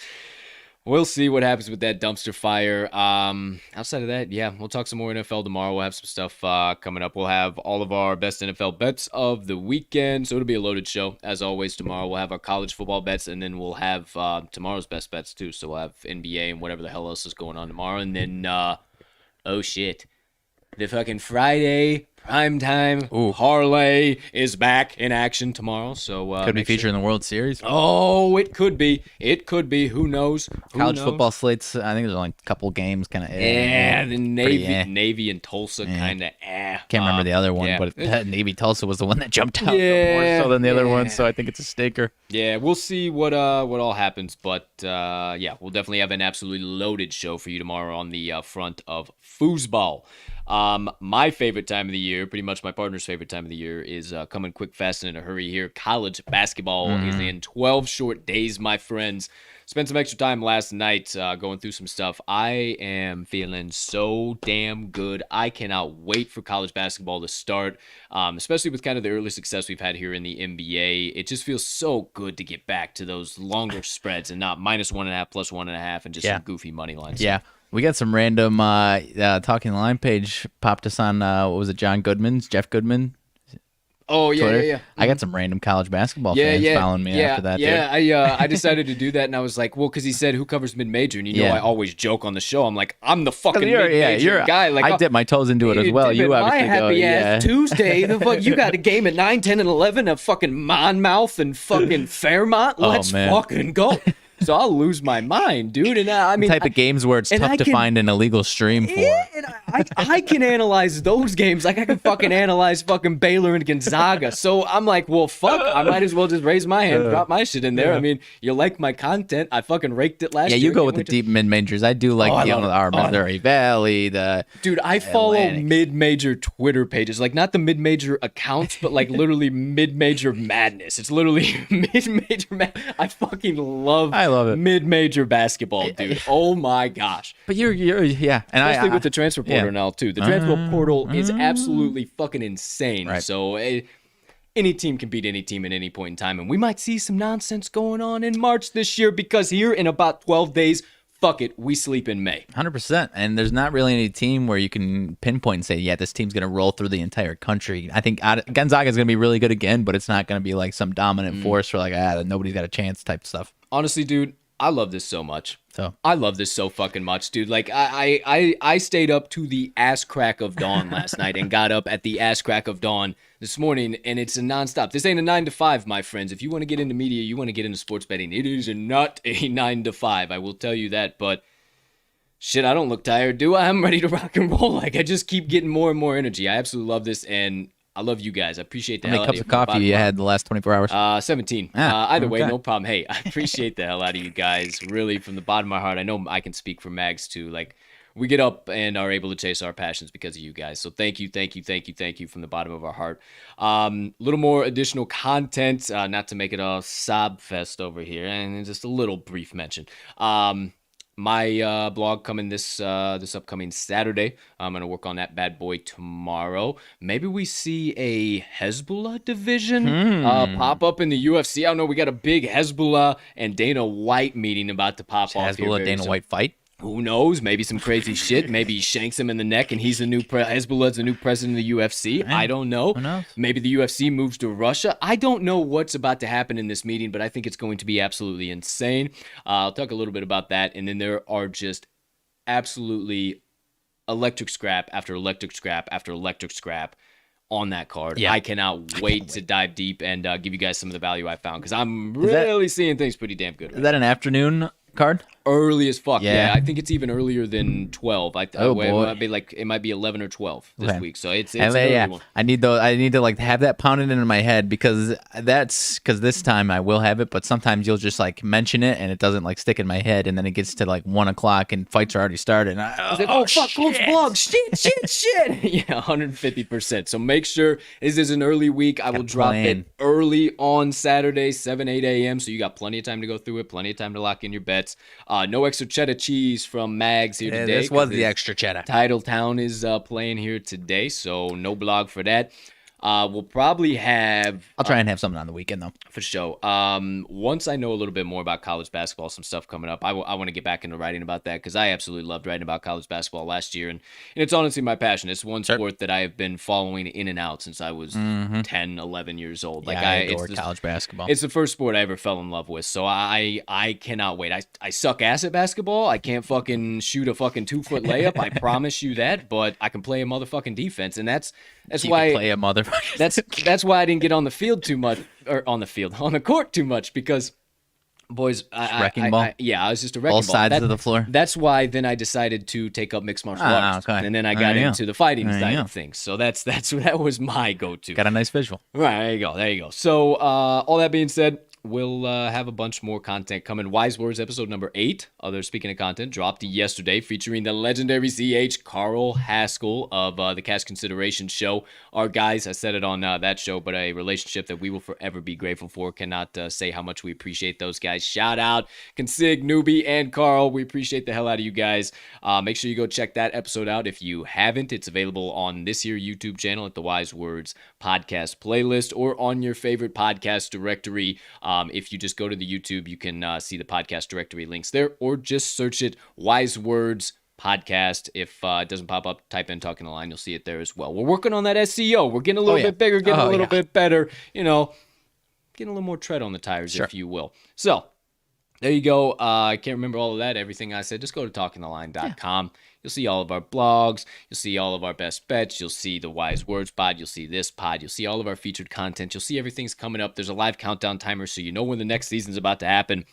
We'll see what happens with that dumpster fire. Outside of that, yeah, we'll talk some more NFL tomorrow. We'll have some stuff coming up. We'll have all of our best NFL bets of the weekend. So it'll be a loaded show, as always, tomorrow. We'll have our college football bets, and then we'll have tomorrow's best bets, too. So we'll have NBA and whatever the hell else is going on tomorrow. And then, oh, shit. The fucking Friday primetime parlay is back in action tomorrow. So Could be featured in the World Series. Oh, it could be. It could be. Who knows? College football slates, I think there's only a couple games kind of. Yeah, the Navy and Tulsa kind of. Can't remember the other one, yeah. but Navy Tulsa was the one that jumped out Yeah, more so than the other one. So I think it's a staker. Yeah, we'll see what all happens, but yeah, we'll definitely have an absolutely loaded show for you tomorrow on the front of foosball. My favorite time of the year, pretty much my partner's favorite time of the year, is coming quick, fast, and in a hurry here. College basketball is in 12 short days, my friends. Spent some extra time last night going through some stuff. I am feeling so damn good. I cannot wait for college basketball to start, especially with kind of the early success we've had here in the NBA. It just feels so good to get back to those longer spreads and not -1.5, +1.5, and just some goofy money lines. Yeah. We got some random Talking the Line page popped us on, what was it, Jeff Goodman? Oh, yeah, Twitter. yeah. I got some random college basketball fans following me after that. Yeah, dude. I decided to do that, and I was like, well, because he said, who covers mid-major? And you know I always joke on the show. I'm like, I'm the fucking mid-major guy. Like, I dip my toes into it as well. You obviously my happy go, ass Tuesday, the fuck, you got a game at 9, 10, and 11 at fucking Monmouth and fucking Fairmont? Let's fucking go. So I'll lose my mind, dude. And I mean, the type of games where it's tough to find an illegal stream for. And I can analyze those games like I can fucking analyze fucking Baylor and Gonzaga. So I'm like, well, fuck, I might as well just raise my hand, drop my shit in there. I mean, you like my content. I fucking raked it last year. Yeah, you go with the deep mid-majors. I do like our Missouri Valley. Dude, I follow mid-major Twitter pages. Like, not the mid-major accounts, but like literally mid-major madness. It's literally mid-major madness. I fucking love it. Mid-major basketball, dude. Oh my gosh. But you're and especially with the transfer portal now too. The transfer portal is absolutely fucking insane. Right. So any team can beat any team at any point in time, and we might see some nonsense going on in March this year because here in about 12 days, fuck it, we sleep in May. 100%. And there's not really any team where you can pinpoint and say, yeah, this team's going to roll through the entire country. I think Gonzaga is going to be really good again, but it's not going to be like some dominant force for like, nobody's got a chance type stuff. Honestly, dude, I love this so much. So I love this so fucking much, dude. Like I stayed up to the ass crack of dawn last night and got up at the ass crack of dawn this morning, and it's a nonstop. This ain't a 9 to 5, my friends. If you want to get into media, you want to get into sports betting, it is not a 9 to 5. I will tell you that, but shit, I don't look tired, do I? I'm ready to rock and roll. Like, I just keep getting more and more energy. I absolutely love this, and I love you guys. I appreciate the hell out of you. How many cups of coffee you had the last 24 hours? 17. Either way, no problem. Hey, I appreciate the hell out of you guys, really, from the bottom of my heart. I know I can speak for Mags, too. Like, we get up and are able to chase our passions because of you guys. So thank you from the bottom of our heart. Little more additional content, not to make it a sob fest over here, and just a little brief mention. My blog coming this upcoming Saturday. I'm going to work on that bad boy tomorrow. Maybe we see a Hezbollah division pop up in the UFC. I don't know. We got a big Hezbollah and Dana White meeting about to pop off here. Hezbollah, Dana White fight? Who knows? Maybe some crazy shit. Maybe he shanks him in the neck and he's the new Hezbollah's the new president of the UFC. I don't know. Who knows? Maybe the UFC moves to Russia. I don't know what's about to happen in this meeting, but I think it's going to be absolutely insane. I'll talk a little bit about that. And then there are just absolutely electric scrap after electric scrap after electric scrap on that card. Yeah. I cannot wait to dive deep and give you guys some of the value I found because I'm really seeing things pretty damn good. Is that an afternoon card? Early as fuck. Yeah. Yeah, I think it's even earlier than 12. Boy. It might be 11 or 12 this week. So it's an early one. I need to like have that pounded into my head because this time I will have it, but sometimes you'll just like mention it and it doesn't like stick in my head, and then it gets to like 1 o'clock and fights are already started. And I was like, oh fuck, Colt's blog, shit. Yeah, 150%. So make sure this is an early week. I will drop it early on Saturday, 8 a.m. So you got plenty of time to go through it, plenty of time to lock in your bets. No extra cheddar cheese from Mags here today. This was the extra cheddar. Titletown is playing here today, so no blog for that. We'll probably have... I'll try and have something on the weekend, though. For sure. Once I know a little bit more about college basketball, some stuff coming up, I want to get back into writing about that because I absolutely loved writing about college basketball last year, and it's honestly my passion. It's one sport that I have been following in and out since I was 10, 11 years old. Yeah, I adore college basketball. It's the first sport I ever fell in love with, so I cannot wait. I suck ass at basketball. I can't fucking shoot a fucking 2-foot layup. I promise you that, but I can play a motherfucking defense, and that's why... play a motherfucker. That's why I didn't get on the field too much, or on the court too much, because boys, I was just a wrecking ball. Both sides of the floor. That's why then I decided to take up mixed martial arts, and then I got into the fighting side of things. So that was my go-to. Got a nice visual. Right, there you go. So all that being said, we'll have a bunch more content coming. Wise Words episode number 8, other speaking of content, dropped yesterday, featuring the legendary CH Carl Haskell of the Cash Consideration Show. Our guys, I said it on that show, but a relationship that we will forever be grateful for. Cannot say how much we appreciate those guys. Shout out Consig, Newbie, and Carl. We appreciate the hell out of you guys. Make sure you go check that episode out if you haven't. It's available on this here YouTube channel at the Wise Words podcast playlist or on your favorite podcast directory. If you just go to the YouTube, you can see the podcast directory links there, or just search it Wise Words Podcast. If it doesn't pop up, type in Talking the Line. You'll see it there as well. We're working on that SEO. We're getting a little bit bigger, getting a little bit better, getting a little more tread on the tires, if you will. So there you go. I can't remember all of that, everything I said. Just go to talkingtheline.com. You'll see all of our blogs. You'll see all of our best bets. You'll see the Wise Words pod. You'll see this pod. You'll see all of our featured content. You'll see everything's coming up. There's a live countdown timer, so you know when the next season's about to happen.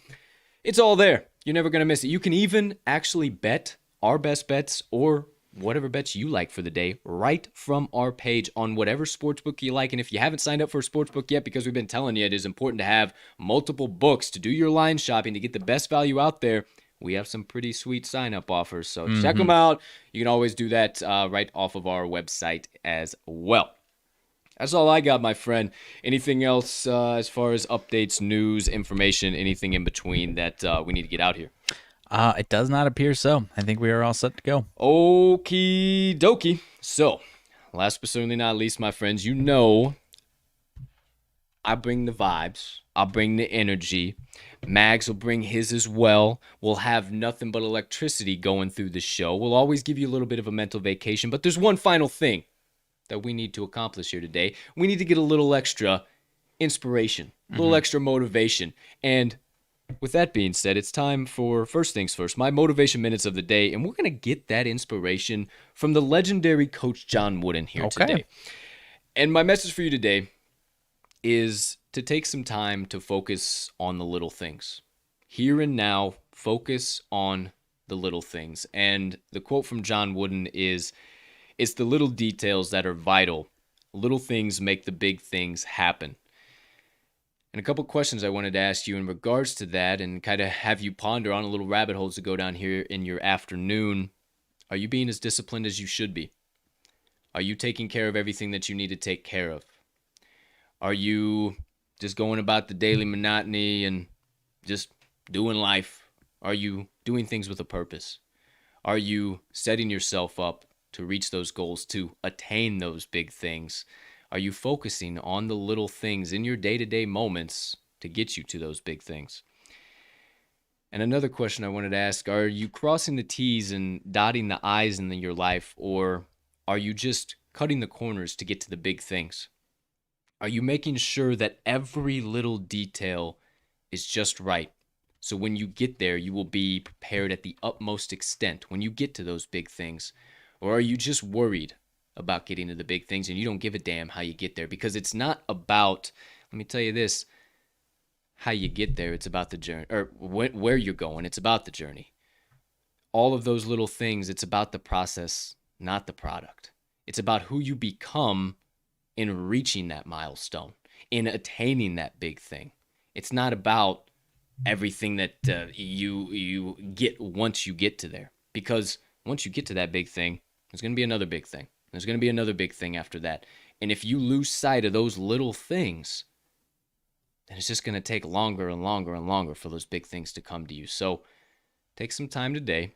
It's all there. You're never going to miss it. You can even actually bet our best bets or whatever bets you like for the day right from our page on whatever sportsbook you like. And if you haven't signed up for a sportsbook yet, because we've been telling you it is important to have multiple books to do your line shopping to get the best value out there, we have some pretty sweet sign-up offers, so check them out. You can always do that right off of our website as well. That's all I got, my friend. Anything else as far as updates, news, information, anything in between that we need to get out here? It does not appear so. I think we are all set to go. Okie dokie. So, last but certainly not least, my friends, you know I bring the vibes. I'll bring the energy. Mags will bring his as well. We'll have nothing but electricity going through the show. We'll always give you a little bit of a mental vacation, but there's one final thing that we need to accomplish here today. We need to get a little extra inspiration, a little extra motivation. And with that being said, it's time for first things first, my motivation minutes of the day, and we're going to get that inspiration from the legendary Coach John Wooden here today. And my message for you today is to take some time to focus on the little things. Here and now, focus on the little things. And the quote from John Wooden is, "It's the little details that are vital. Little things make the big things happen." And a couple questions I wanted to ask you in regards to that and kind of have you ponder on a little rabbit holes to go down here in your afternoon. Are you being as disciplined as you should be? Are you taking care of everything that you need to take care of? Are you just going about the daily monotony and just doing life? Are you doing things with a purpose? Are you setting yourself up to reach those goals, to attain those big things? Are you focusing on the little things in your day-to-day moments to get you to those big things? And another question I wanted to ask, are you crossing the T's and dotting the I's in your life, or are you just cutting the corners to get to the big things? Are you making sure that every little detail is just right? So when you get there, you will be prepared at the utmost extent when you get to those big things. Or are you just worried about getting to the big things, and you don't give a damn how you get there, because it's not about, let me tell you this, how you get there. It's about the journey, or where you're going. It's about the journey. All of those little things, it's about the process, not the product. It's about who you become in reaching that milestone, in attaining that big thing. It's not about everything that you get once you get to there. Because once you get to that big thing, there's going to be another big thing. There's going to be another big thing after that. And if you lose sight of those little things, then it's just going to take longer and longer and longer for those big things to come to you. So take some time today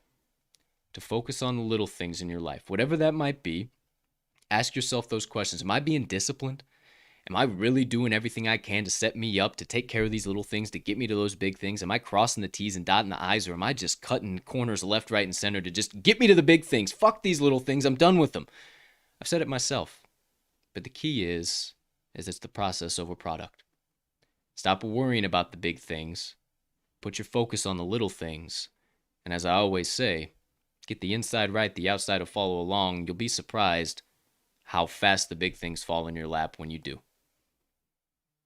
to focus on the little things in your life. Whatever that might be, ask yourself those questions. Am I being disciplined? Am I really doing everything I can to set me up to take care of these little things to get me to those big things? Am I crossing the T's and dotting the I's, or am I just cutting corners left, right, and center to just get me to the big things? Fuck these little things. I'm done with them. I've said it myself. But the key is it's the process over product. Stop worrying about the big things. Put your focus on the little things. And as I always say, get the inside right, the outside will follow along. You'll be surprised how fast the big things fall in your lap when you do.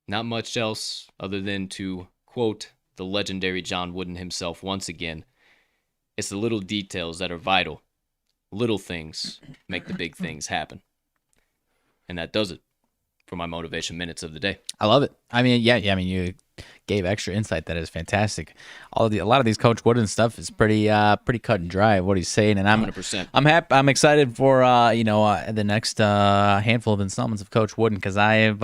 Not much else other than to quote the legendary John Wooden himself once again. It's the little details that are vital. Little things make the big things happen. And that does it for my motivation minutes of the day. I love it. I mean, you gave extra insight. That is fantastic. A lot of these Coach Wooden stuff is pretty cut and dry. What he's saying, and 100%. I'm happy. I'm excited for the next handful of installments of Coach Wooden, because I have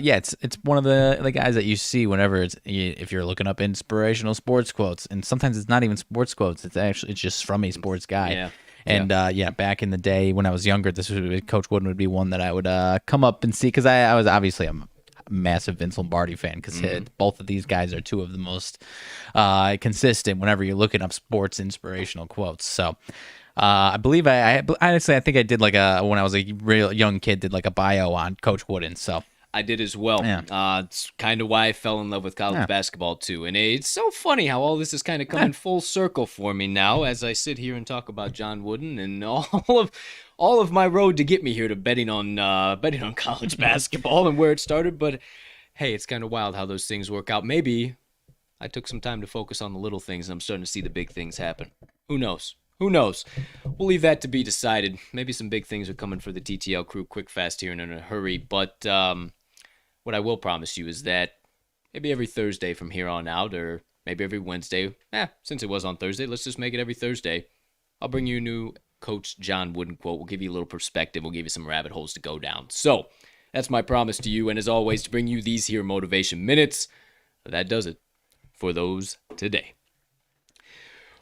it's one of the guys that you see whenever if you're looking up inspirational sports quotes, and sometimes it's not even sports quotes. It's just from a sports guy. Yeah. And back in the day when I was younger, Coach Wooden would be one that I would come up and see, because I was obviously a massive Vince Lombardi fan, because both of these guys are two of the most consistent whenever you're looking up sports inspirational quotes. So I believe I honestly, I think I did when I was a real young kid, did like a bio on Coach Wooden. So I did as well. Yeah. It's kind of why I fell in love with college basketball too. And it's so funny how all this is kind of coming full circle for me now as I sit here and talk about John Wooden and all of my road to get me here to betting on college basketball and where it started. But hey, it's kind of wild how those things work out. Maybe I took some time to focus on the little things and I'm starting to see the big things happen. Who knows? Who knows? We'll leave that to be decided. Maybe some big things are coming for the TTL crew quick, fast here and in a hurry. But what I will promise you is that maybe every Thursday from here on out, or maybe every Wednesday, since it was on Thursday, let's just make it every Thursday. I'll bring you a new Coach John Wooden quote. We'll give you a little perspective. We'll give you some rabbit holes to go down. So that's my promise to you. And as always, to bring you these here motivation minutes. That does it for those today.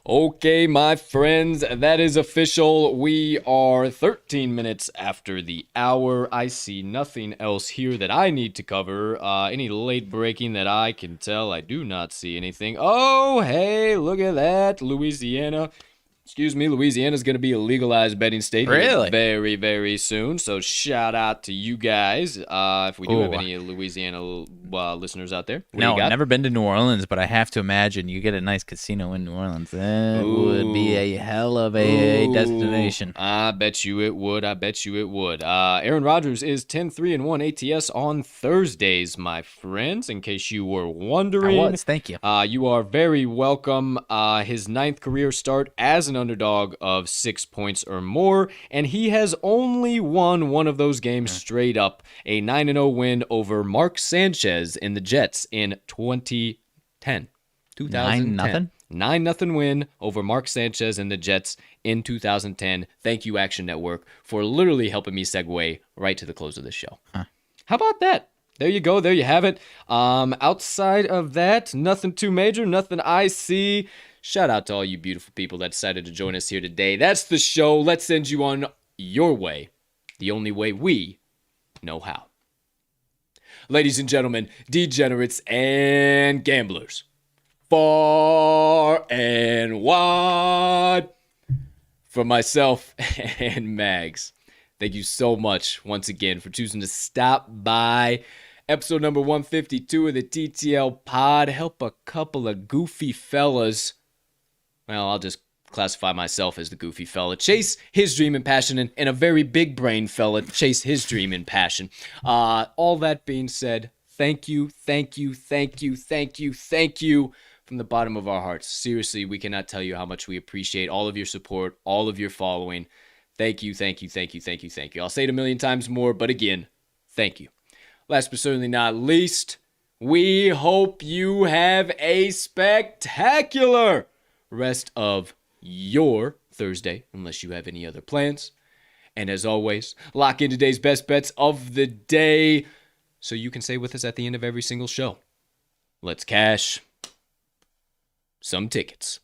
Okay, my friends, that is official. We are 13 minutes after the hour. I see nothing else here that I need to cover. Any late breaking that I can tell, I do not see anything. Oh, hey, look at that. Louisiana's going to be a legalized betting state. Really? Very, very soon. So shout out to you guys. If we do have any Louisiana listeners out there. No, I've never been to New Orleans, but I have to imagine you get a nice casino in New Orleans. That would be a hell of a destination. I bet you it would. Aaron Rodgers is 10-3-1 ATS on Thursdays, my friends, in case you were wondering. I was. Thank you. You are very welcome. His 9th career start as an underdog of 6 points or more, and he has only won one of those games straight up, a 9-0 win over Mark Sanchez in the Jets in 2010. 9-0? 9-0 win over Mark Sanchez and the Jets in 2010. Thank you, Action Network, for literally helping me segue right to the close of the show. How about that? There you go. There you have it. Outside of that, nothing too major, nothing I see. Shout out to all you beautiful people that decided to join us here today. That's the show. Let's send you on your way, the only way we know how. Ladies and gentlemen, degenerates and gamblers, far and wide, from myself and Mags, thank you so much once again for choosing to stop by. Episode number 152 of the TTL pod. Help a couple of goofy fellas. Well, I'll just classify myself as the goofy fella. Chase his dream and passion, and a very big brain fella chase his dream and passion. All that being said, thank you from the bottom of our hearts. Seriously, we cannot tell you how much we appreciate all of your support, all of your following. Thank you. I'll say it a million times more, but again, thank you. Last but certainly not least, we hope you have a spectacular rest of your Thursday, unless you have any other plans. And as always, lock in today's best bets of the day so you can say with us at the end of every single show, let's cash some tickets.